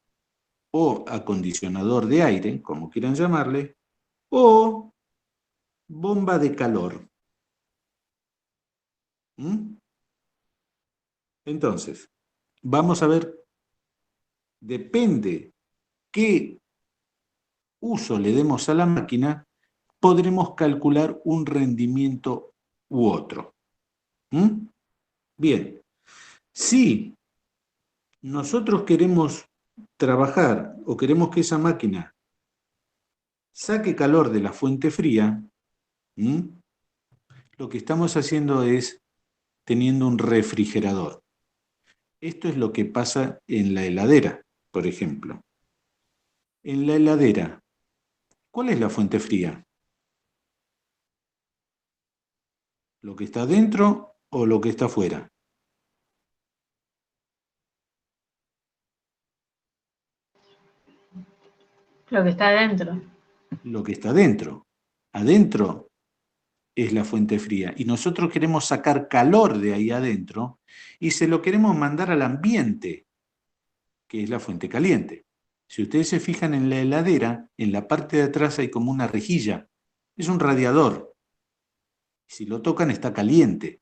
o acondicionador de aire, como quieran llamarle, o bomba de calor. ¿Mm? Entonces, vamos a ver, depende qué uso le demos a la máquina, podremos calcular un rendimiento u otro. ¿Mm? Bien, si nosotros queremos trabajar o queremos que esa máquina saque calor de la fuente fría, lo que estamos haciendo es teniendo un refrigerador. Esto es lo que pasa en la heladera, por ejemplo. En la heladera, ¿cuál es la fuente fría? ¿Lo que está dentro o lo que está afuera? Lo que está adentro. Lo que está dentro. Adentro es la fuente fría. Y nosotros queremos sacar calor de ahí adentro y se lo queremos mandar al ambiente, que es la fuente caliente. Si ustedes se fijan en la heladera, en la parte de atrás hay como una rejilla. Es un radiador. Si lo tocan está caliente.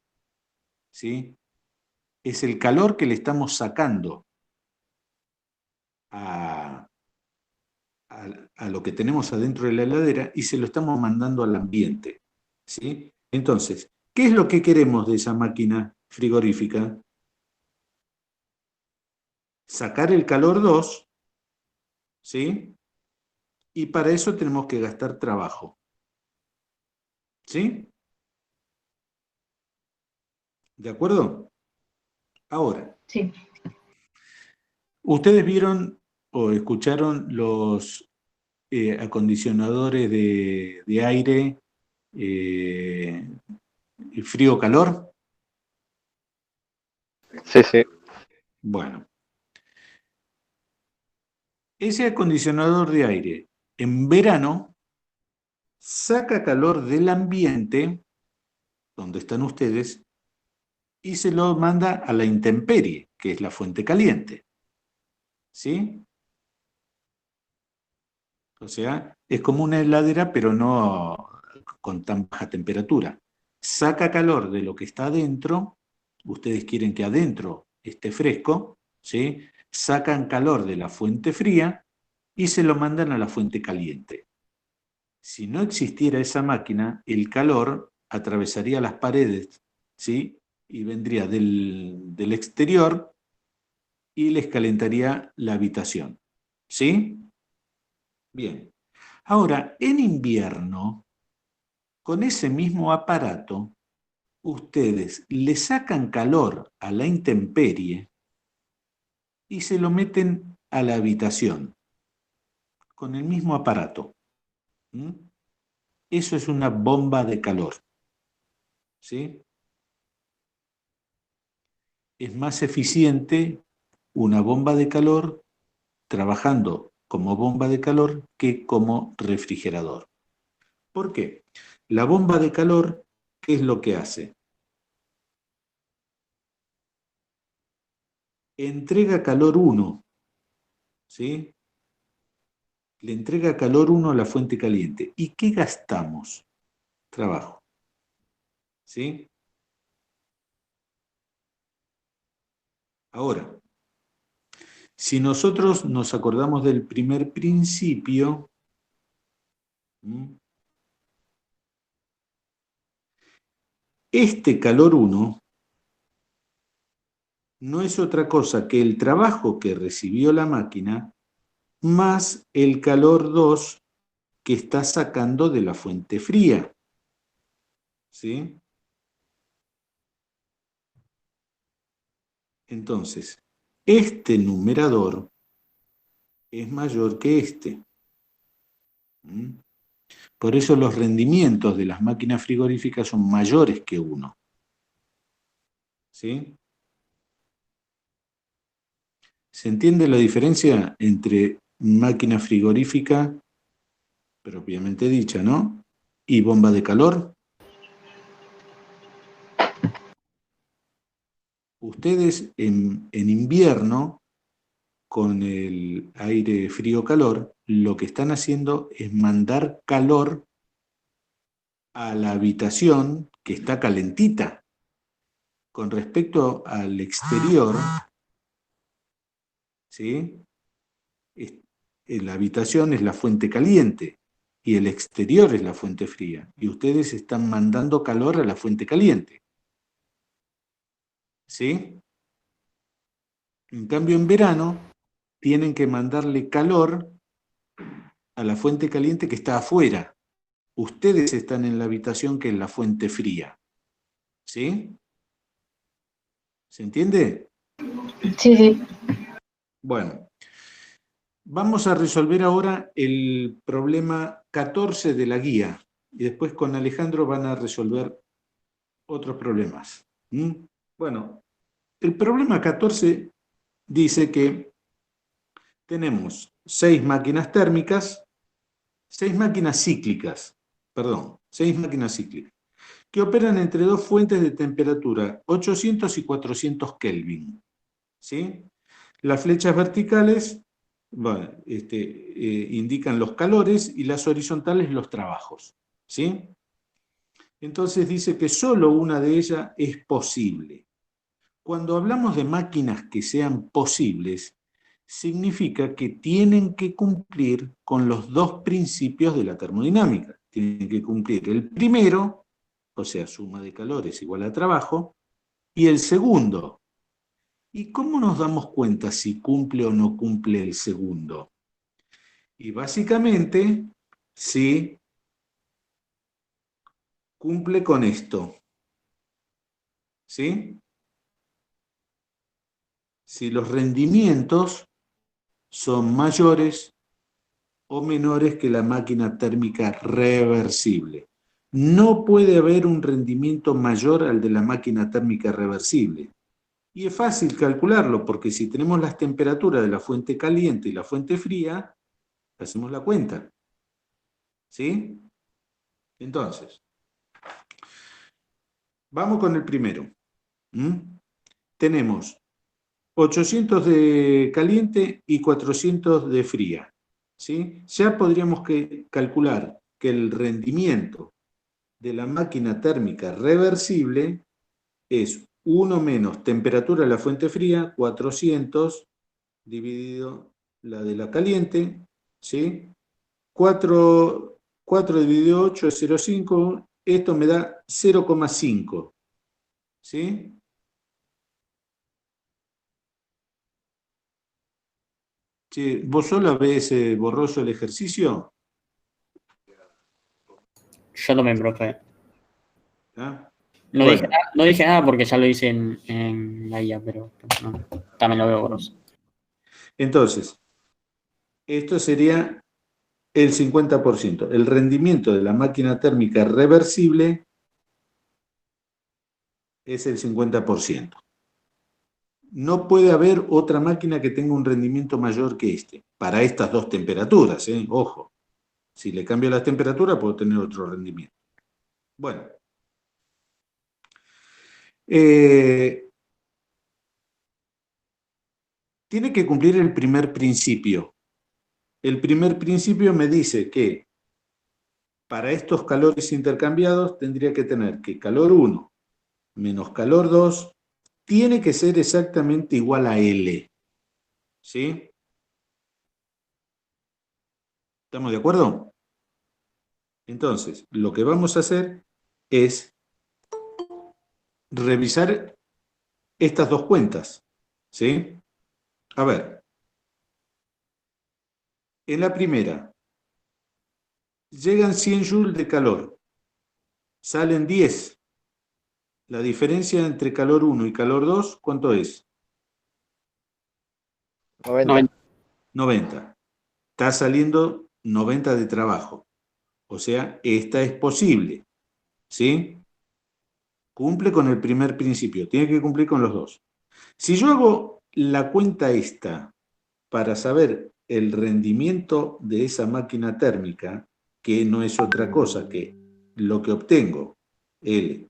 ¿Sí? Es el calor que le estamos sacando a lo que tenemos adentro de la heladera y se lo estamos mandando al ambiente. ¿Sí? Entonces, ¿qué es lo que queremos de esa máquina frigorífica? Sacar el calor 2, ¿sí? Y para eso tenemos que gastar trabajo. ¿Sí? ¿De acuerdo? Ahora, Sí. ustedes vieron o escucharon los acondicionadores de aire frío-calor. Sí, sí. Bueno, ese acondicionador de aire en verano saca calor del ambiente donde están ustedes y se lo manda a la intemperie, que es la fuente caliente. ¿Sí? O sea, es como una heladera, pero no con tan baja temperatura. Saca calor de lo que está adentro, ustedes quieren que adentro esté fresco, ¿sí? Sacan calor de la fuente fría y se lo mandan a la fuente caliente. Si no existiera esa máquina, el calor atravesaría las paredes, ¿sí? Y vendría del exterior y les calentaría la habitación. ¿Sí? Bien. Ahora, en invierno, con ese mismo aparato, ustedes le sacan calor a la intemperie y se lo meten a la habitación, con el mismo aparato. Eso es una bomba de calor. ¿Sí? Es más eficiente una bomba de calor trabajando como bomba de calor que como refrigerador. ¿Por qué? La bomba de calor, ¿qué es lo que hace? Entrega calor 1, ¿sí? Le entrega calor 1 a la fuente caliente. ¿Y qué gastamos? Trabajo. ¿Sí? Ahora, si nosotros nos acordamos del primer principio, este calor 1 no es otra cosa que el trabajo que recibió la máquina más el calor 2 que está sacando de la fuente fría. ¿Sí? Entonces, este numerador es mayor que este. Por eso los rendimientos de las máquinas frigoríficas son mayores que 1. ¿Sí? ¿Se entiende la diferencia entre máquina frigorífica, propiamente dicha, ¿no? Y bomba de calor? Ustedes en invierno, con el aire frío-calor, lo que están haciendo es mandar calor a la habitación que está calentita. Con respecto al exterior, ¿sí? La habitación es la fuente caliente y el exterior es la fuente fría. Y ustedes están mandando calor a la fuente caliente. ¿Sí? En cambio, en verano, tienen que mandarle calor a la fuente caliente que está afuera. Ustedes están en la habitación que es la fuente fría. ¿Sí? ¿Se entiende? Sí, sí. Bueno, vamos a resolver ahora el problema 14 de la guía. Y después con Alejandro van a resolver otros problemas. Bueno, el problema 14 dice que tenemos 6 máquinas térmicas, 6 máquinas cíclicas, que operan entre dos fuentes de temperatura, 800 y 400 Kelvin. ¿Sí? Las flechas verticales indican los calores y las horizontales los trabajos. ¿Sí? Entonces dice que solo una de ellas es posible. Cuando hablamos de máquinas que sean posibles, significa que tienen que cumplir con los dos principios de la termodinámica. Tienen que cumplir el primero, o sea, suma de calores igual a trabajo, y el segundo. ¿Y cómo nos damos cuenta si cumple o no cumple el segundo? Y básicamente, si cumple con esto. ¿Sí? Si los rendimientos son mayores o menores que la máquina térmica reversible. No puede haber un rendimiento mayor al de la máquina térmica reversible. Y es fácil calcularlo, porque si tenemos las temperaturas de la fuente caliente y la fuente fría, hacemos la cuenta. ¿Sí? Entonces, vamos con el primero. Tenemos 800 de caliente y 400 de fría. ¿Sí? Ya podríamos calcular que el rendimiento de la máquina térmica reversible es 1 menos temperatura de la fuente fría, 400 dividido la de la caliente, ¿sí? 4 dividido 8 es 0,5, esto me da 0,5, ¿sí? Che, ¿vos solo ves borroso el ejercicio? Yo también, profe. ¿Ah? No, Bueno. no dije nada porque ya lo hice en la guía, pero no, también lo veo borroso. Entonces, esto sería el 50%. El rendimiento de la máquina térmica reversible es el 50%. No puede haber otra máquina que tenga un rendimiento mayor que este, para estas dos temperaturas, ojo. Si le cambio la temperatura, puedo tener otro rendimiento. Bueno. Tiene que cumplir el primer principio. El primer principio me dice que para estos calores intercambiados tendría que tener que calor 1 menos calor 2 tiene que ser exactamente igual a L. ¿Sí? ¿Estamos de acuerdo? Entonces, lo que vamos a hacer es revisar estas dos cuentas. ¿Sí? A ver. En la primera, llegan 100 joules de calor. Salen 10. La diferencia entre calor 1 y calor 2, ¿cuánto es? 90. 90. Está saliendo 90 de trabajo. O sea, esta es posible. ¿Sí? Cumple con el primer principio. Tiene que cumplir con los dos. Si yo hago la cuenta esta para saber el rendimiento de esa máquina térmica, que no es otra cosa que lo que obtengo, L,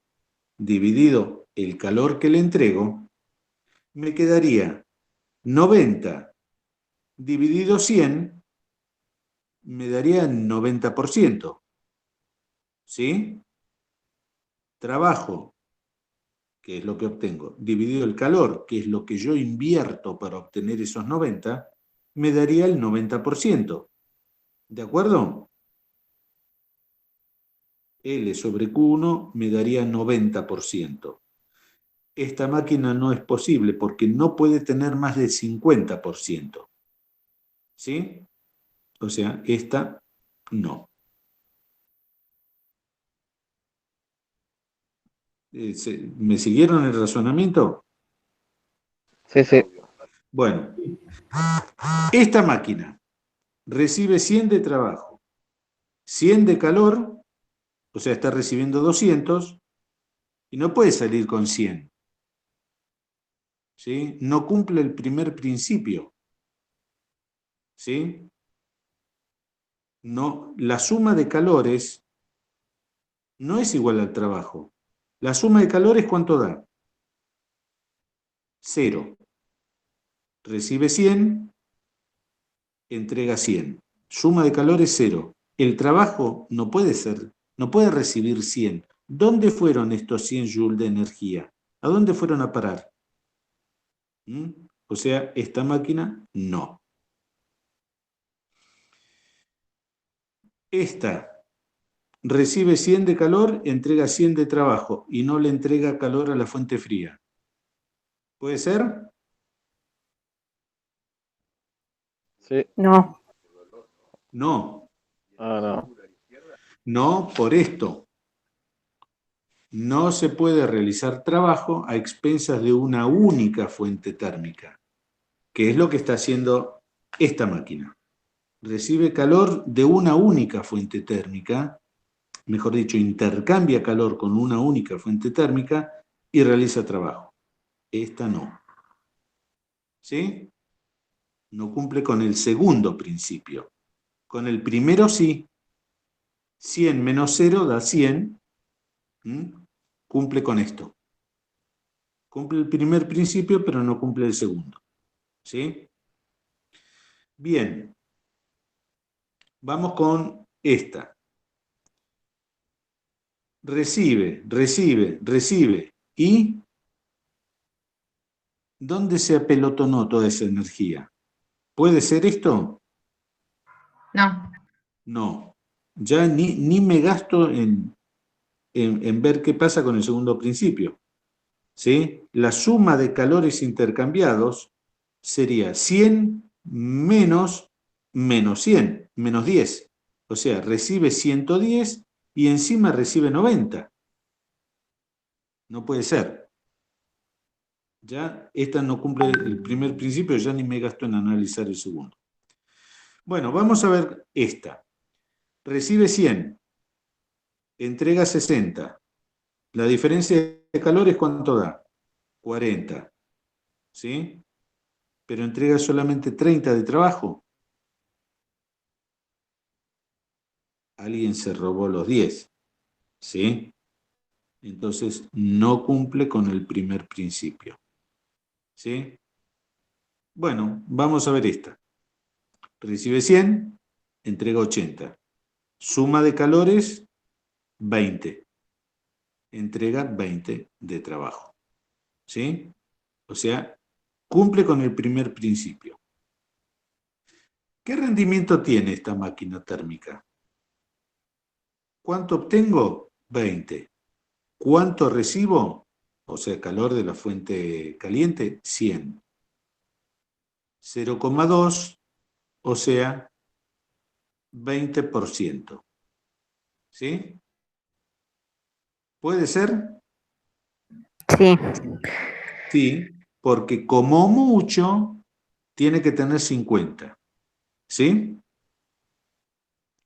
dividido el calor que le entrego, me quedaría 90 dividido 100, me daría 90%. ¿Sí? Trabajo, que es lo que obtengo, dividido el calor, que es lo que yo invierto para obtener esos 90, me daría el 90%. ¿De acuerdo? L sobre Q1 me daría 90%. Esta máquina no es posible porque no puede tener más del 50%. ¿Sí? O sea, esta no. ¿Me siguieron el razonamiento? Sí, sí. Bueno, esta máquina recibe 100 de trabajo, 100 de calor, o sea, está recibiendo 200 y no puede salir con 100. ¿Sí? No cumple el primer principio. ¿Sí? No, la suma de calores no es igual al trabajo. La suma de calores, ¿cuánto da? 0. Recibe 100, entrega 100. Suma de calores 0. El trabajo no puede ser, no puede recibir 100. ¿Dónde fueron estos 100 joules de energía? ¿A dónde fueron a parar? O sea, esta máquina no. Esta recibe 100 de calor, entrega 100 de trabajo y no le entrega calor a la fuente fría. ¿Puede ser? Sí. No. No. Ah, no. No por esto. No se puede realizar trabajo a expensas de una única fuente térmica, que es lo que está haciendo esta máquina. Recibe calor de una única fuente térmica, mejor dicho, intercambia calor con una única fuente térmica y realiza trabajo. Esta no. ¿Sí? No cumple con el segundo principio. Con el primero sí. 100 menos 0 da 100. Cumple con esto. Cumple el primer principio, pero no cumple el segundo. ¿Sí? Bien. Vamos con esta. Recibe. ¿Y dónde se apelotonó toda esa energía? ¿Puede ser esto? No. No. Ya ni me gasto en ver qué pasa con el segundo principio. ¿Sí? La suma de calores intercambiados sería 100 menos 100, menos 10. O sea, recibe 110 y encima recibe 90. No puede ser. Ya esta no cumple el primer principio, ya ni me gasto en analizar el segundo. Bueno, vamos a ver esta. Recibe 100, entrega 60. La diferencia de calores, ¿cuánto da? 40. ¿Sí? Pero entrega solamente 30 de trabajo. Alguien se robó los 10. ¿Sí? Entonces no cumple con el primer principio. ¿Sí? Bueno, vamos a ver esta. Recibe 100, entrega 80. Suma de calores, 20. Entrega 20 de trabajo. ¿Sí? O sea, cumple con el primer principio. ¿Qué rendimiento tiene esta máquina térmica? ¿Cuánto obtengo? 20. ¿Cuánto recibo? O sea, calor de la fuente caliente, 100. 0,2, o sea, 20%. ¿Sí? ¿Puede ser? Sí. Sí, porque como mucho tiene que tener 50. ¿Sí?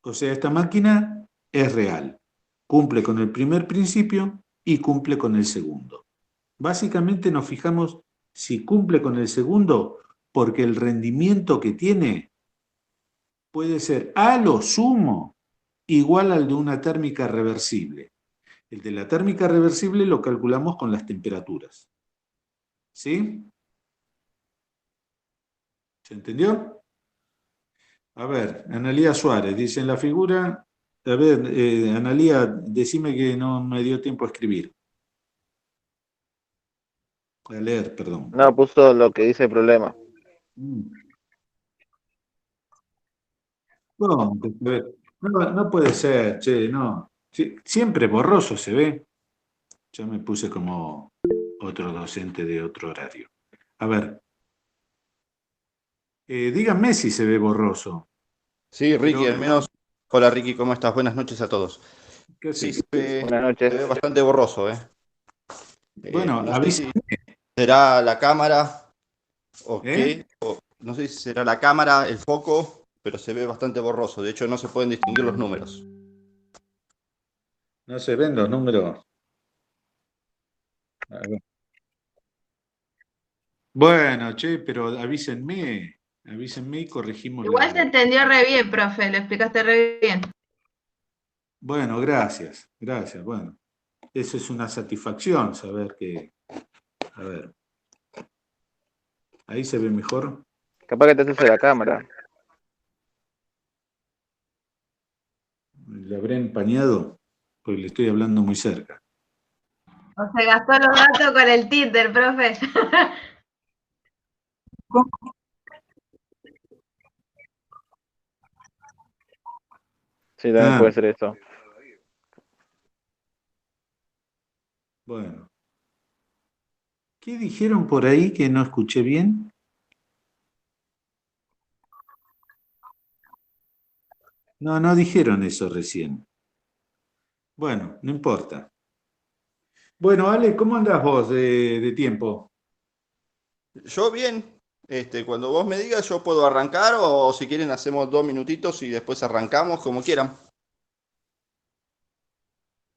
O sea, esta máquina es real. Cumple con el primer principio y cumple con el segundo. Básicamente nos fijamos si cumple con el segundo porque el rendimiento que tiene puede ser a lo sumo igual al de una térmica reversible. El de la térmica reversible lo calculamos con las temperaturas. ¿Sí? ¿Se entendió? A ver, Analía Suárez dice en la figura, a ver, Analía, decime que no me dio tiempo a escribir. A leer, perdón. No, puso lo que dice el problema. No, no puede ser, che, no. Siempre borroso se ve. Yo me puse como otro docente de otro horario. A ver. Díganme si se ve borroso. Sí, Ricky, Pero- al menos. Hola Ricky, ¿cómo estás? Buenas noches a todos. ¿Qué Sí, haces? Buenas se noches. ve bastante borroso, ¿eh? Bueno, No sé avisa. si será la cámara o ¿Eh? qué. No sé si será la cámara, el foco, pero se ve bastante borroso. De hecho, no se pueden distinguir los números. No se ven los números. A ver. Bueno, che, pero avísenme y corregimos Igual se entendió re bien, profe, lo explicaste re bien. Bueno, gracias. Bueno, eso es una satisfacción saber que... A ver. Ahí se ve mejor. Capaz que te haces de la cámara. ¿Le habré empañado? Porque le estoy hablando muy cerca. O se gastó los datos con el Tinder, profe. Sí, también Ah. puede ser eso. Bueno. ¿Qué dijeron por ahí que no escuché bien? No dijeron eso recién. Bueno, no importa. Bueno, Ale, ¿cómo andás vos de tiempo? Yo bien. Cuando vos me digas, yo puedo arrancar o si quieren hacemos 2 minutitos y después arrancamos, como quieran.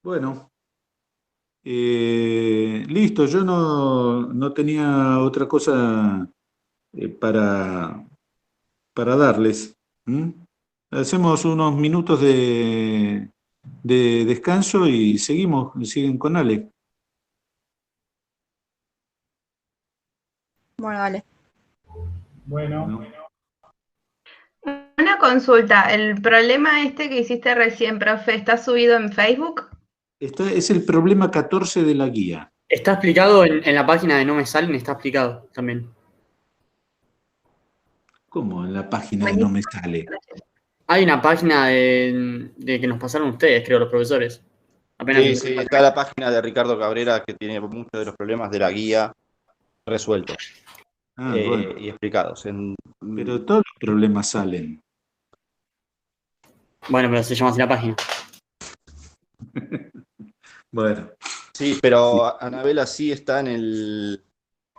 Bueno, listo, yo no tenía otra cosa para darles. ¿Mm? Hacemos unos minutos de descanso y siguen con Ale. Bueno, dale. Bueno. Una consulta, el problema este que hiciste recién, profe, ¿está subido en Facebook? Es el problema 14 de la guía. Está explicado en la página de No Me Salen, está explicado también. ¿Cómo en la página de No Me Sale? Hay una página de que nos pasaron ustedes, creo, los profesores. Apenas Sí, sí, está la página de Ricardo Cabrera que tiene muchos de los problemas de la guía resueltos Bueno, y explicados. pero todos los problemas salen. Bueno, pero se llama así la página. Bueno, Sí, pero Anabela sí está en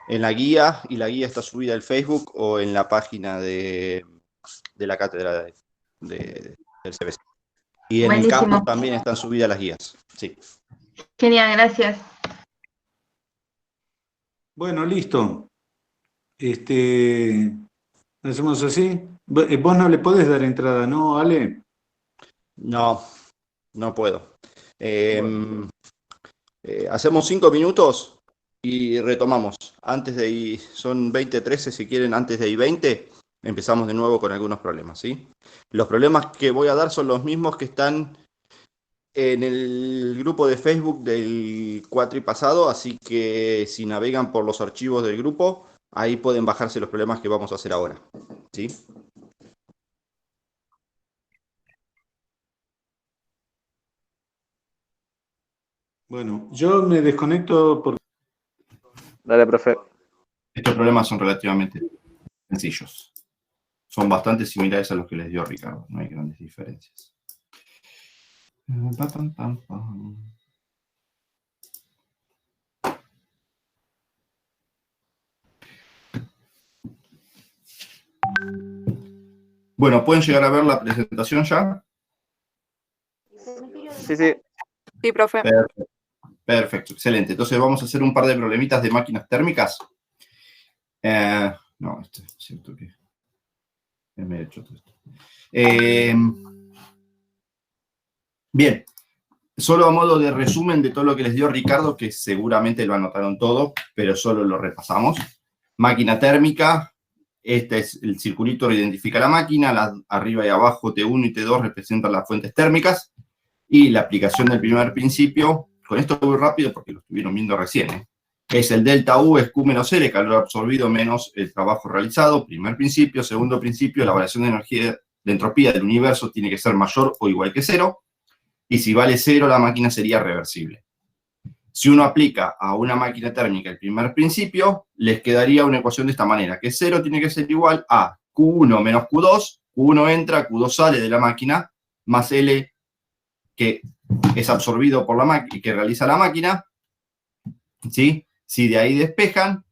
la guía y la guía está subida al Facebook o en la página de la cátedra del CBC. Y en el Buenísimo. campus también están subidas las guías. Sí. Genial, gracias. bueno, listo. Hacemos así. Vos no le podés dar entrada, ¿no, Ale? No puedo. Hacemos 5 minutos y retomamos. Antes de ir, son 20:13 si quieren, antes de ir 20, empezamos de nuevo con algunos problemas, ¿sí? Los problemas que voy a dar son los mismos que están en el grupo de Facebook del cuatri pasado, así que si navegan por los archivos del grupo, ahí pueden bajarse los problemas que vamos a hacer ahora, ¿sí? Bueno, yo me desconecto porque... Dale, profe. Estos problemas son relativamente sencillos. Son bastante similares a los que les dio Ricardo, no hay grandes diferencias. Bueno, ¿pueden llegar a ver la presentación ya? Sí, sí. Sí, profe. Perfecto, excelente. Entonces vamos a hacer un par de problemitas de máquinas térmicas. No, esto es cierto que me he hecho todo esto. Bien, solo a modo de resumen de todo lo que les dio Ricardo, que seguramente lo anotaron todo, pero solo lo repasamos. Máquina térmica, Este es el circulito que identifica la máquina, arriba y abajo T1 y T2 representan las fuentes térmicas, y la aplicación del primer principio, con esto voy rápido porque lo estuvieron viendo recién, es el delta U es Q menos L, calor absorbido menos el trabajo realizado, primer principio. Segundo principio, la variación de energía, de entropía del universo tiene que ser mayor o igual que 0, y si vale 0, la máquina sería reversible. Si uno aplica a una máquina térmica el primer principio, les quedaría una ecuación de esta manera, que 0 tiene que ser igual a Q1 menos Q2, Q1 entra, Q2 sale de la máquina, más L que es absorbido por la máquina, que realiza la máquina, ¿sí? Si de ahí despejan,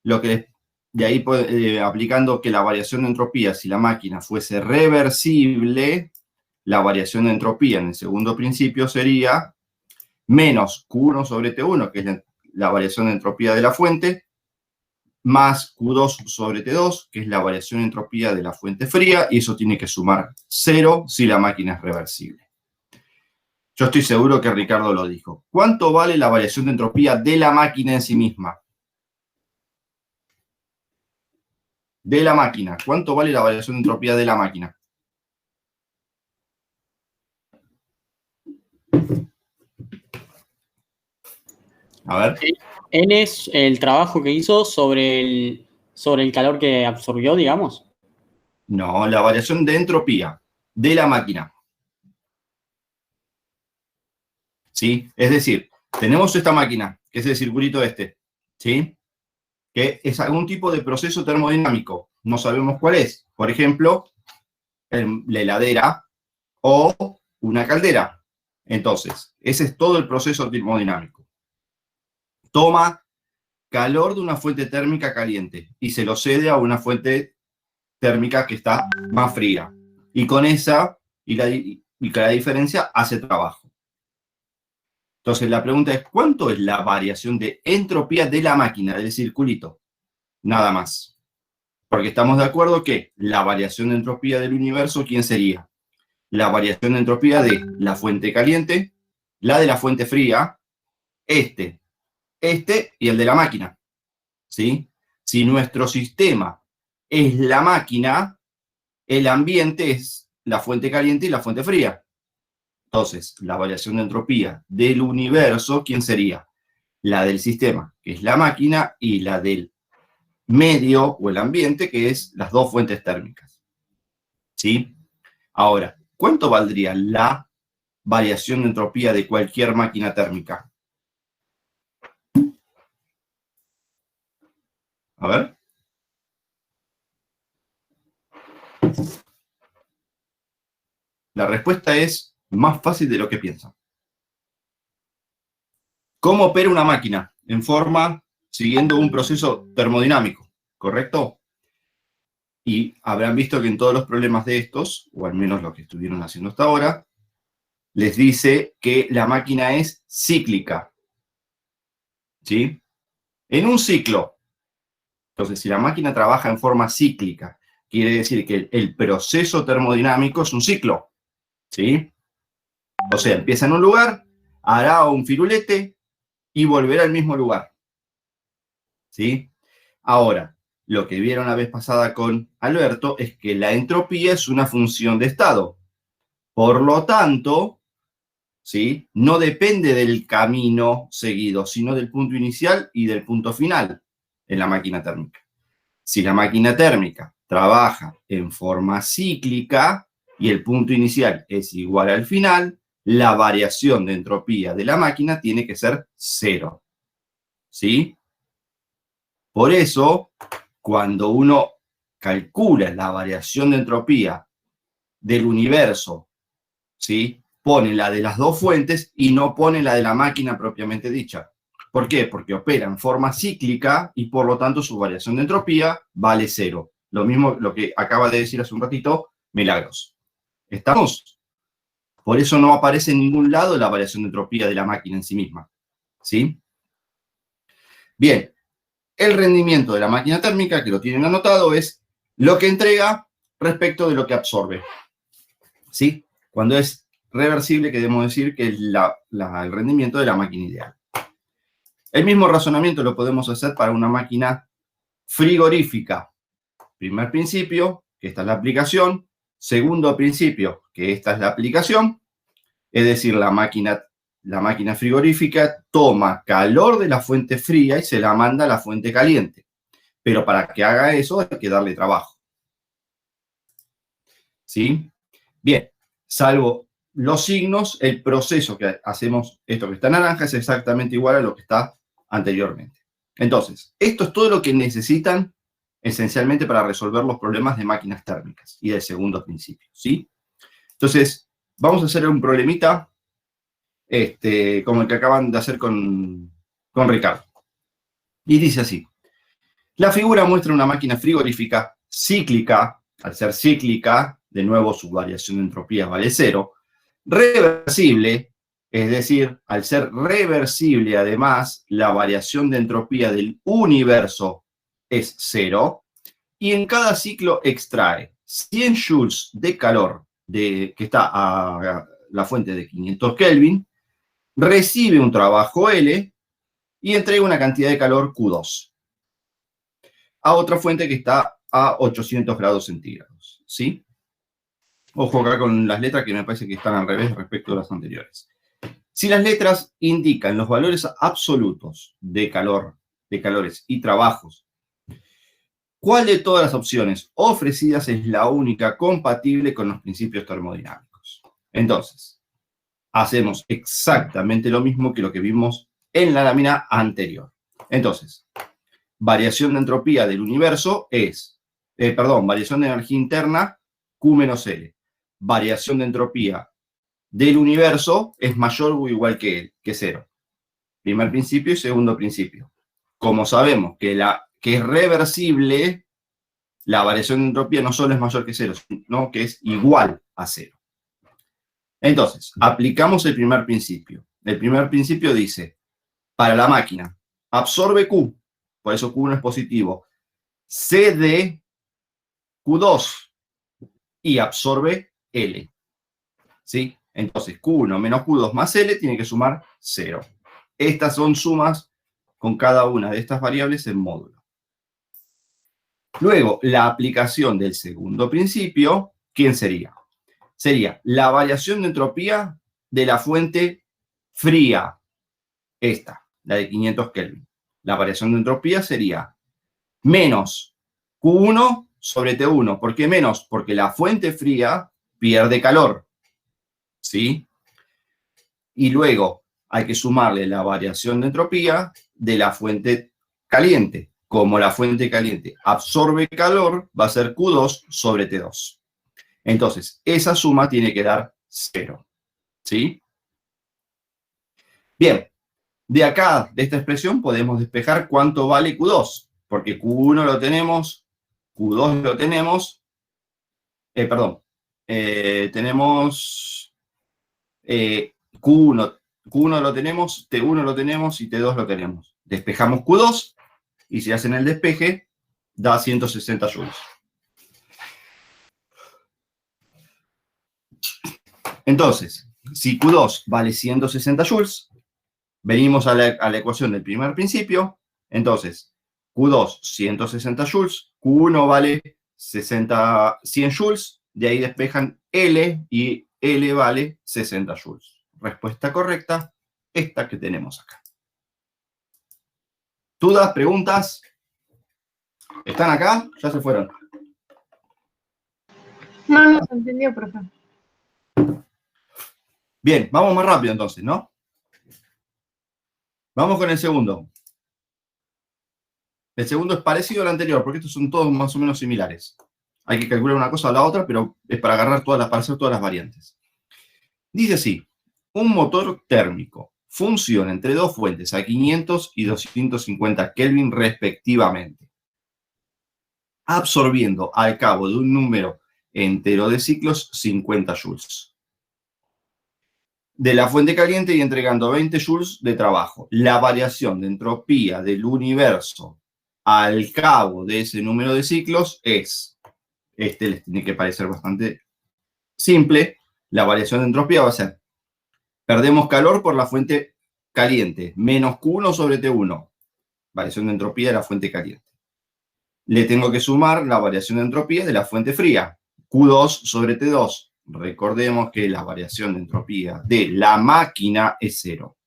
de ahí aplicando que la variación de entropía, si la máquina fuese reversible, la variación de entropía en el segundo principio sería menos Q1 sobre T1, que es la variación de entropía de la fuente, más Q2 sobre T2, que es la variación de entropía de la fuente fría, y eso tiene que sumar 0 si la máquina es reversible. Yo estoy seguro que Ricardo lo dijo. ¿Cuánto vale la variación de entropía de la máquina en sí misma? De la máquina. ¿Cuánto vale la variación de entropía de la máquina? A ver. N es el trabajo que hizo sobre el calor que absorbió, digamos. No, la variación de entropía de la máquina. ¿Sí? Es decir, tenemos esta máquina, que es el circulito este, ¿sí? Que es algún tipo de proceso termodinámico. No sabemos cuál es. Por ejemplo, la heladera o una caldera. Entonces, ese es todo el proceso termodinámico. Toma calor de una fuente térmica caliente y se lo cede a una fuente térmica que está más fría. Y con esa, y la diferencia, hace trabajo. Entonces la pregunta es, ¿cuánto es la variación de entropía de la máquina, del circulito? Nada más. Porque estamos de acuerdo que la variación de entropía del universo, ¿quién sería? La variación de entropía de la fuente caliente, la de la fuente fría, este y el de la máquina. ¿Sí? Si nuestro sistema es la máquina, el ambiente es la fuente caliente y la fuente fría. Entonces, la variación de entropía del universo, ¿quién sería? La del sistema, que es la máquina, y la del medio o el ambiente, que es las dos fuentes térmicas. ¿Sí? Ahora, ¿cuánto valdría la variación de entropía de cualquier máquina térmica? A ver. La respuesta es más fácil de lo que piensan. ¿Cómo opera una máquina? En forma, siguiendo un proceso termodinámico, ¿correcto? Y habrán visto que en todos los problemas de estos, o al menos lo que estuvieron haciendo hasta ahora, les dice que la máquina es cíclica. ¿Sí? En un ciclo. Entonces, si la máquina trabaja en forma cíclica, quiere decir que el proceso termodinámico es un ciclo. ¿Sí? O sea, empieza en un lugar, hará un firulete y volverá al mismo lugar. ¿Sí? Ahora, lo que vieron la vez pasada con Alberto es que la entropía es una función de estado. Por lo tanto, ¿sí? No depende del camino seguido, sino del punto inicial y del punto final en la máquina térmica. Si la máquina térmica trabaja en forma cíclica y el punto inicial es igual al final, la variación de entropía de la máquina tiene que ser 0. ¿Sí? Por eso, cuando uno calcula la variación de entropía del universo, ¿sí? Pone la de las dos fuentes y no pone la de la máquina propiamente dicha. ¿Por qué? Porque opera en forma cíclica y por lo tanto su variación de entropía vale 0. Lo mismo lo que acaba de decir hace un ratito Milagros. ¿Estamos? Por eso no aparece en ningún lado la variación de entropía de la máquina en sí misma. ¿Sí? Bien. El rendimiento de la máquina térmica, que lo tienen anotado, es lo que entrega respecto de lo que absorbe. ¿Sí? Cuando es reversible, queremos decir que es el rendimiento de la máquina ideal. El mismo razonamiento lo podemos hacer para una máquina frigorífica. primer principio, que esta es la aplicación, segundo principio, que esta es la aplicación, es decir, la máquina frigorífica toma calor de la fuente fría y se la manda a la fuente caliente. Pero para que haga eso hay que darle trabajo. ¿Sí? Bien, salvo los signos, el proceso que hacemos, esto que está en naranja, es exactamente igual a lo que está anteriormente. Entonces, esto es todo lo que necesitan esencialmente para resolver los problemas de máquinas térmicas y del segundo principio, ¿sí? Entonces, vamos a hacer un problemita como el que acaban de hacer con Ricardo. Y dice así. La figura muestra una máquina frigorífica cíclica. Al ser cíclica, de nuevo su variación de entropía vale 0. Reversible, es decir, al ser reversible además, la variación de entropía del universo es 0. Y en cada ciclo extrae 100 joules de calor que está a la fuente de 500 Kelvin, recibe un trabajo L y entrega una cantidad de calor Q2 a otra fuente que está a 800 grados centígrados, ¿sí? Ojo acá con las letras que me parece que están al revés respecto a las anteriores. Si las letras indican los valores absolutos de calores y trabajos, ¿cuál de todas las opciones ofrecidas es la única compatible con los principios termodinámicos? Entonces, hacemos exactamente lo mismo que lo que vimos en la lámina anterior. Entonces, variación de entropía del universo es, variación de energía interna, Q menos L. Variación de entropía del universo es mayor o igual que 0. Primer principio y segundo principio. Como sabemos que es reversible, la variación de entropía no solo es mayor que 0, sino que es igual a 0. Entonces, aplicamos el primer principio. El primer principio dice, para la máquina, absorbe Q, por eso Q1 es positivo, cede Q2 y absorbe L. ¿Sí? Entonces, Q1 menos Q2 más L tiene que sumar 0. Estas son sumas con cada una de estas variables en módulo. Luego, la aplicación del segundo principio, ¿quién sería? Sería la variación de entropía de la fuente fría, esta, la de 500 Kelvin. La variación de entropía sería menos Q1 sobre T1. ¿Por qué menos? Porque la fuente fría pierde calor, ¿sí? Y luego hay que sumarle la variación de entropía de la fuente caliente. Como la fuente caliente absorbe calor, va a ser Q2 sobre T2. Entonces, esa suma tiene que dar 0, ¿sí? Bien, de acá, de esta expresión, podemos despejar cuánto vale Q2, porque Q1 lo tenemos, Q2 lo tenemos, tenemos Q1 lo tenemos, T1 lo tenemos y T2 lo tenemos. Despejamos Q2 y si hacen el despeje, da 160 joules. Entonces, si Q2 vale 160 joules, venimos a la ecuación del primer principio. Entonces, Q2, 160 joules, Q1 vale 100 joules, de ahí despejan L y L vale 60 joules. Respuesta correcta, esta que tenemos acá. ¿Dudas, preguntas? ¿Están acá? Ya se fueron. No se entendió, profe. Bien, vamos más rápido entonces, ¿no? Vamos con el segundo. El segundo es parecido al anterior, porque estos son todos más o menos similares. Hay que calcular una cosa a la otra, pero es para agarrar para hacer todas las variantes. Dice así, un motor térmico funciona entre dos fuentes a 500 y 250 Kelvin respectivamente, absorbiendo al cabo de un número entero de ciclos 50 joules de la fuente caliente y entregando 20 joules de trabajo. La variación de entropía del universo al cabo de ese número de ciclos es, les tiene que parecer bastante simple, la variación de entropía va a ser, perdemos calor por la fuente caliente, menos Q1 sobre T1, variación de entropía de la fuente caliente. le tengo que sumar la variación de entropía de la fuente fría, Q2 sobre T2. Recordemos que la variación de entropía de la máquina es 0.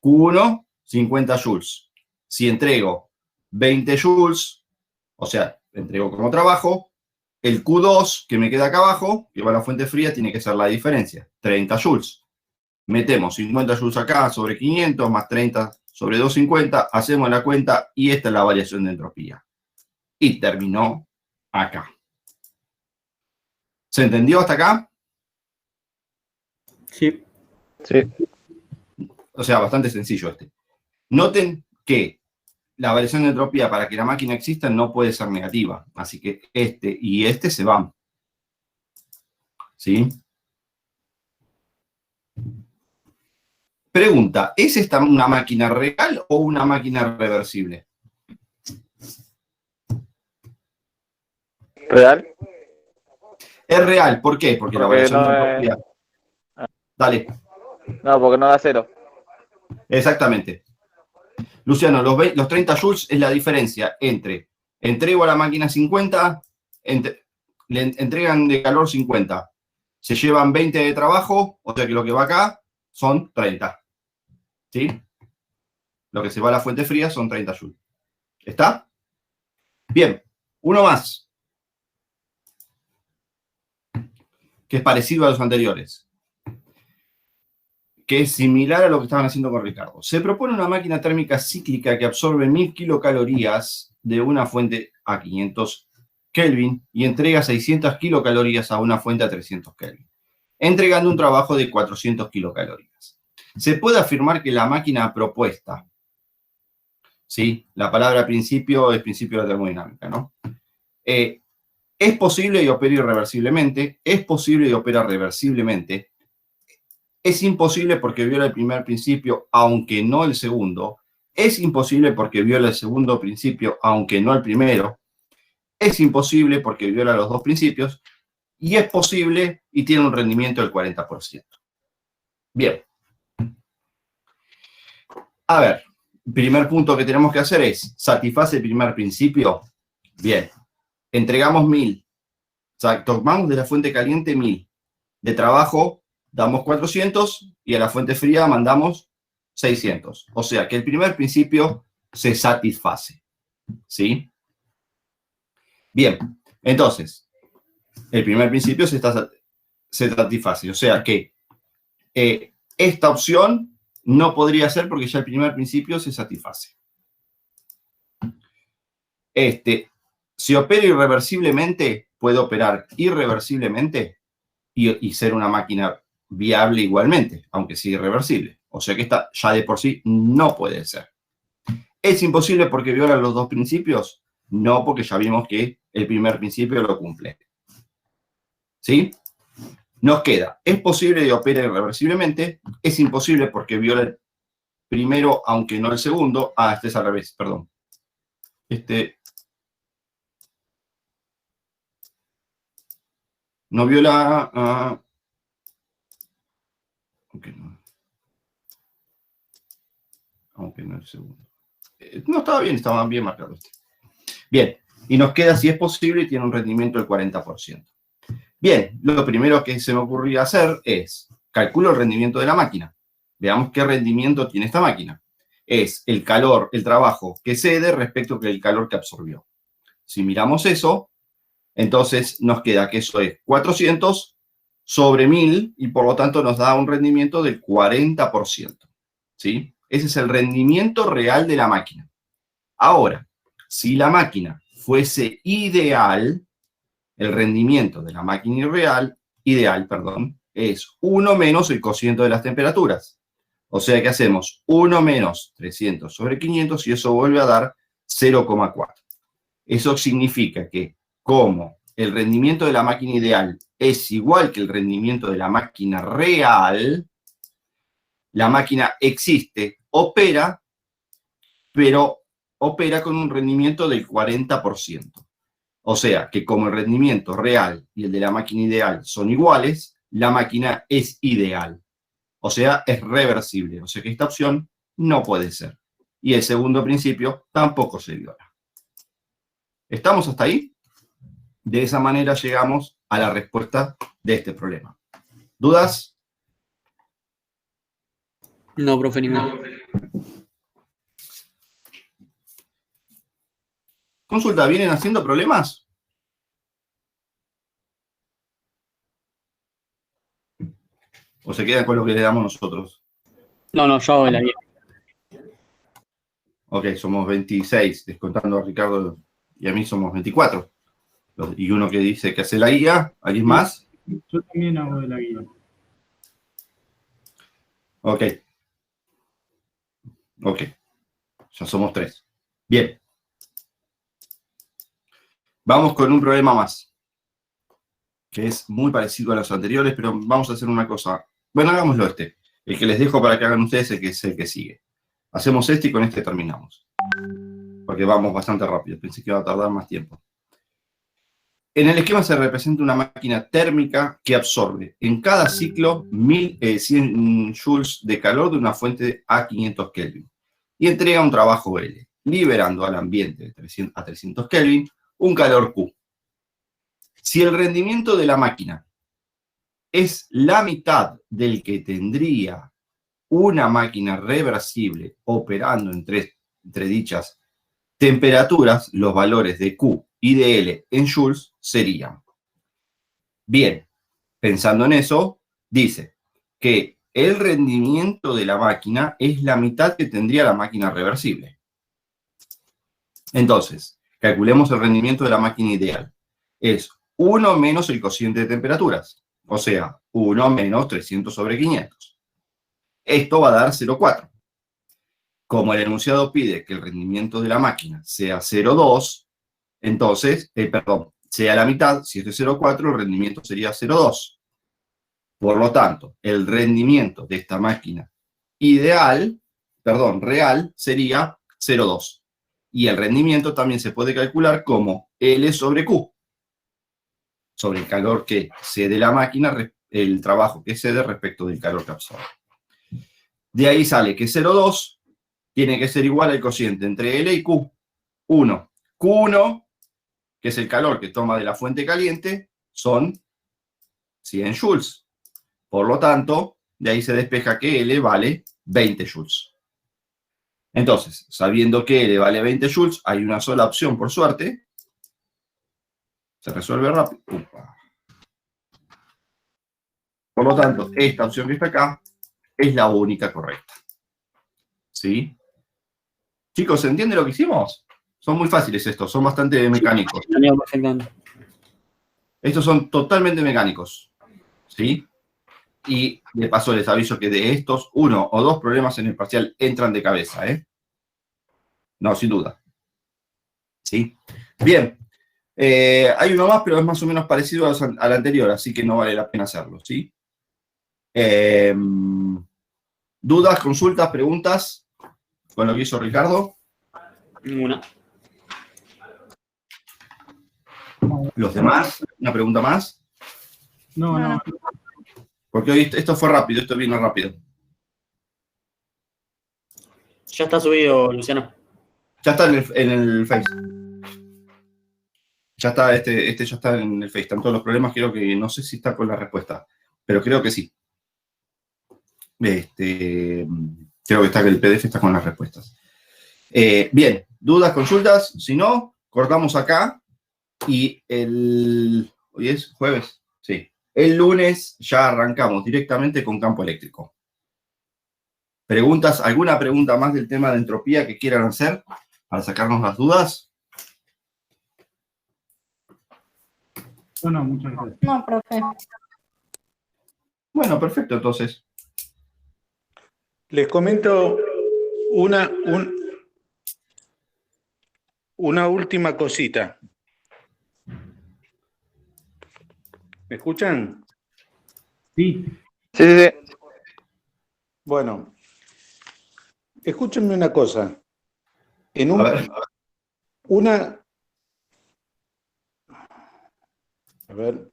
Q1, 50 joules. Si entrego 20 joules, o sea, entrego como trabajo, el Q2 que me queda acá abajo, que va a la fuente fría, tiene que ser la diferencia, 30 joules. Metemos 50 joules acá sobre 500, más 30 sobre 250, hacemos la cuenta y esta es la variación de entropía. Y terminó acá. ¿Se entendió hasta acá? Sí. Sí. O sea, bastante sencillo este. Noten que la variación de entropía para que la máquina exista no puede ser negativa. Así que este y este se van. ¿Sí? Pregunta, ¿es esta una máquina real o una máquina reversible? ¿Real? Es real, ¿por qué? Porque la Porque variación no de es- entropía... Dale, No, porque no da 0. exactamente. Luciano, los 30 joules es la diferencia entre entrego a la máquina 50, le entregan de calor 50, se llevan 20 de trabajo, o sea que lo que va acá son 30. ¿Sí? Lo que se va a la fuente fría son 30 joules. ¿Está? Bien, uno más, que es parecido a los anteriores, que es similar a lo que estaban haciendo con Ricardo. Se propone una máquina térmica cíclica que absorbe 1000 kilocalorías de una fuente a 500 Kelvin y entrega 600 kilocalorías a una fuente a 300 Kelvin, entregando un trabajo de 400 kilocalorías. Se puede afirmar que la máquina propuesta, ¿sí? La palabra principio es principio de la termodinámica, ¿no? Es posible y opera irreversiblemente, es posible y opera reversiblemente, es imposible porque viola el primer principio, aunque no el segundo, es imposible porque viola el segundo principio, aunque no el primero, es imposible porque viola los dos principios, y es posible y tiene un rendimiento del 40%. Bien. A ver, el primer punto que tenemos que hacer es, ¿satisface el primer principio? Bien. Entregamos 1000. O sea, tomamos de la fuente caliente 1000. De trabajo damos 400 y a la fuente fría mandamos 600. O sea que el primer principio se satisface. ¿Sí? Bien, entonces, el primer principio se satisface. O sea que esta opción no podría ser porque ya el primer principio se satisface. Si opera irreversiblemente, puede operar irreversiblemente y ser una máquina viable igualmente, aunque sea irreversible. O sea que esta ya de por sí no puede ser. ¿Es imposible porque viola los dos principios? No, porque ya vimos que el primer principio lo cumple. ¿Sí? Nos queda, ¿es posible y opera irreversiblemente? Es imposible porque viola el primero, aunque no el segundo. Ah, este es al revés, perdón. No viola... aunque no el segundo. No, estaba bien marcado. Bien, y nos queda si es posible y tiene un rendimiento del 40%. Bien, lo primero que se me ocurría hacer es, calculo el rendimiento de la máquina. Veamos qué rendimiento tiene esta máquina. Es el calor, el trabajo que cede respecto al calor que absorbió. Si miramos eso, entonces nos queda que eso es 400 sobre 1000 y por lo tanto nos da un rendimiento del 40%. ¿Sí? Ese es el rendimiento real de la máquina. Ahora, si la máquina fuese ideal, el rendimiento de la máquina ideal, es 1 menos el cociente de las temperaturas. O sea que hacemos 1 menos 300 sobre 500 y eso vuelve a dar 0,4. Eso significa que como el rendimiento de la máquina ideal es igual que el rendimiento de la máquina real, la máquina existe, opera, pero opera con un rendimiento del 40%. O sea, que como el rendimiento real y el de la máquina ideal son iguales, la máquina es ideal. O sea, es reversible. O sea que esta opción no puede ser. Y el segundo principio tampoco se viola. ¿Estamos hasta ahí? De esa manera llegamos a la respuesta de este problema. ¿Dudas? No, profe, ninguna. Consulta, ¿vienen haciendo problemas? ¿O se quedan con lo que le damos nosotros? No, yo hago la guía. Ok, somos 26, descontando a Ricardo y a mí somos 24. Y uno que dice que hace la guía, ¿alguien más? Yo también hago de la guía. Ok. Ok. Ya somos 3. Bien. Vamos con un problema más, que es muy parecido a los anteriores, pero vamos a hacer una cosa. Bueno, hagámoslo este. El que les dejo para que hagan ustedes es el que sigue. Hacemos este y con este terminamos. Porque vamos bastante rápido. Pensé que iba a tardar más tiempo. En el esquema se representa una máquina térmica que absorbe en cada ciclo 100 joules de calor de una fuente a 500 Kelvin y entrega un trabajo L, liberando al ambiente a 300 Kelvin un calor Q. Si el rendimiento de la máquina es la mitad del que tendría una máquina reversible operando entre dichas temperaturas, los valores de Q y de L en joules serían. Bien, pensando en eso, dice que el rendimiento de la máquina es la mitad que tendría la máquina reversible. Entonces, calculemos el rendimiento de la máquina ideal. Es 1 menos el cociente de temperaturas, o sea, 1 menos 300 sobre 500. Esto va a dar 0,4. Como el enunciado pide que el rendimiento de la máquina sea 0,2, entonces, sea la mitad, si esto es 0,4, el rendimiento sería 0,2. Por lo tanto, el rendimiento de esta máquina real, sería 0,2. Y el rendimiento también se puede calcular como L sobre Q, sobre el calor que cede la máquina, el trabajo que cede respecto del calor que absorbe. De ahí sale que 0,2 tiene que ser igual al cociente entre L y Q. 1. Q1, que es el calor que toma de la fuente caliente, son 100 joules. Por lo tanto, de ahí se despeja que L vale 20 joules. Entonces, sabiendo que L vale 20 joules, hay una sola opción, por suerte. Se resuelve rápido. Por lo tanto, esta opción que está acá es la única correcta. ¿Sí? Chicos, ¿se entiende lo que hicimos? Son muy fáciles estos, son bastante mecánicos. Estos son totalmente mecánicos. ¿Sí? Y de paso les aviso que de estos, 1 o 2 problemas en el parcial entran de cabeza, ¿eh? No, sin duda. ¿Sí? Bien. Hay uno más, pero es más o menos parecido al anterior, así que no vale la pena hacerlo, ¿sí? ¿Dudas, consultas, preguntas con lo que hizo Ricardo? Ninguna. ¿Los demás? ¿Una pregunta más? No. Porque hoy esto fue rápido, esto vino rápido. Ya está subido, Luciano. Ya está en el Face. Ya está, este ya está en el Face. Están todos los problemas, creo que no sé si está con la respuesta, pero creo que sí. Creo que está que el PDF está con las respuestas. Bien, ¿dudas, consultas? Si no, cortamos acá y hoy es jueves, sí. El lunes ya arrancamos directamente con campo eléctrico. ¿Preguntas? ¿Alguna pregunta más del tema de entropía que quieran hacer para sacarnos las dudas? No, muchas gracias. No, profe. Bueno, perfecto, entonces. Les comento una última cosita. ¿Me escuchan? Sí. Sí. Bueno, escúchenme una cosa. A ver.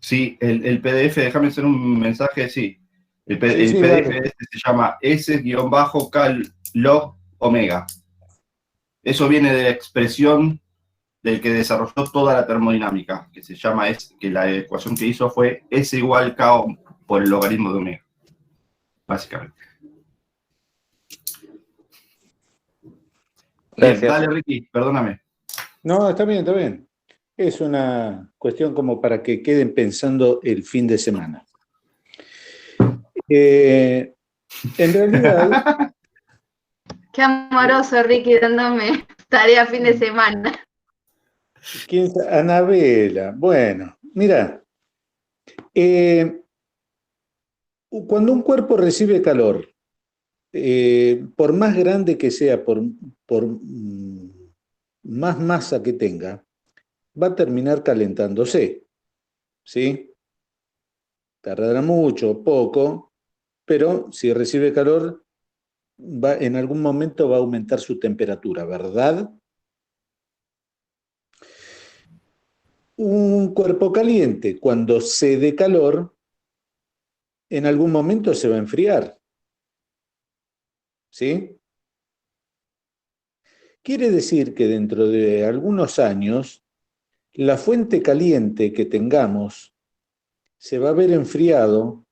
Sí, el PDF, déjame hacer un mensaje, sí. El Sí, PDF dale. se llama S-Cal-Log omega. Eso viene de la expresión del que desarrolló toda la termodinámica, que se llama, que la ecuación que hizo fue S igual K por el logaritmo de omega, básicamente. Bien, dale, Ricky, perdóname. No, está bien, está bien. Es una cuestión como para que queden pensando el fin de semana. En realidad... Qué amoroso, Ricky, dándome tarea fin de semana. Anabela, bueno, mira, cuando un cuerpo recibe calor, por más grande que sea, por más masa que tenga, va a terminar calentándose, ¿sí? Tardará mucho o poco, pero si recibe calor, en algún momento va a aumentar su temperatura, ¿verdad? Un cuerpo caliente, cuando cede calor, en algún momento se va a enfriar, ¿sí? Quiere decir que dentro de algunos años, la fuente caliente que tengamos se va a ver enfriado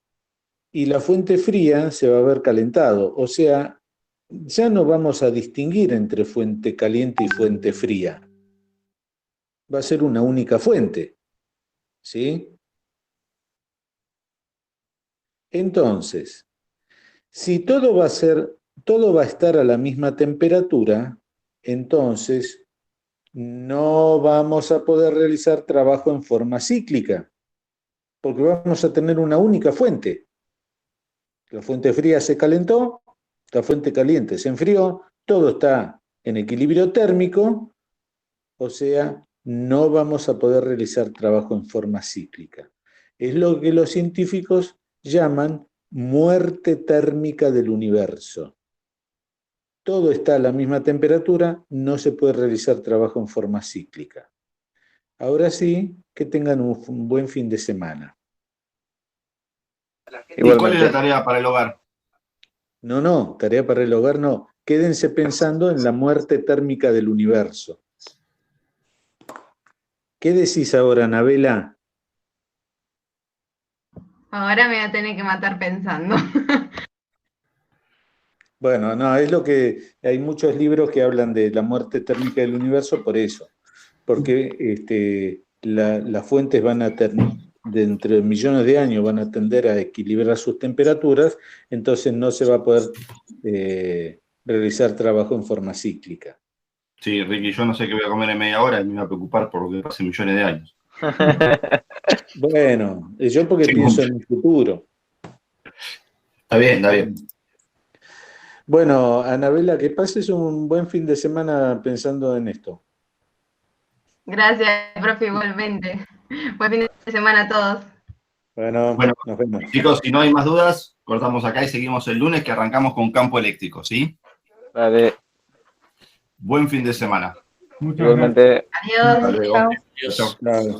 y la fuente fría se va a ver calentado. O sea, ya no vamos a distinguir entre fuente caliente y fuente fría. Va a ser una única fuente, ¿sí? Entonces, si todo va a estar a la misma temperatura, entonces no vamos a poder realizar trabajo en forma cíclica, porque vamos a tener una única fuente. La fuente fría se calentó, la fuente caliente se enfrió, todo está en equilibrio térmico, o sea, no vamos a poder realizar trabajo en forma cíclica. Es lo que los científicos llaman muerte térmica del universo. Todo está a la misma temperatura, no se puede realizar trabajo en forma cíclica. Ahora sí, que tengan un buen fin de semana. ¿Y cuál es la tarea para el hogar? No, tarea para el hogar no. Quédense pensando en la muerte térmica del universo. ¿Qué decís ahora, Anabela? Ahora me voy a tener que matar pensando. Bueno, no, es lo que hay muchos libros que hablan de la muerte térmica del universo por eso, porque las fuentes van a dentro de millones de años van a tender a equilibrar sus temperaturas, entonces no se va a poder realizar trabajo en forma cíclica. Sí, Ricky, yo no sé qué voy a comer en media hora y me voy a preocupar por lo que pase millones de años. Bueno, yo porque pienso en el futuro. Está bien, está bien. Bueno, Anabela, que pases un buen fin de semana pensando en esto. Gracias, profe, igualmente. Buen fin de semana a todos. Bueno, nos vemos. Chicos, si no hay más dudas, cortamos acá y seguimos el lunes que arrancamos con campo eléctrico, ¿sí? Vale. Buen fin de semana. Muchas gracias. Igualmente. Adiós. Hasta luego. Adiós. Chao. Claro.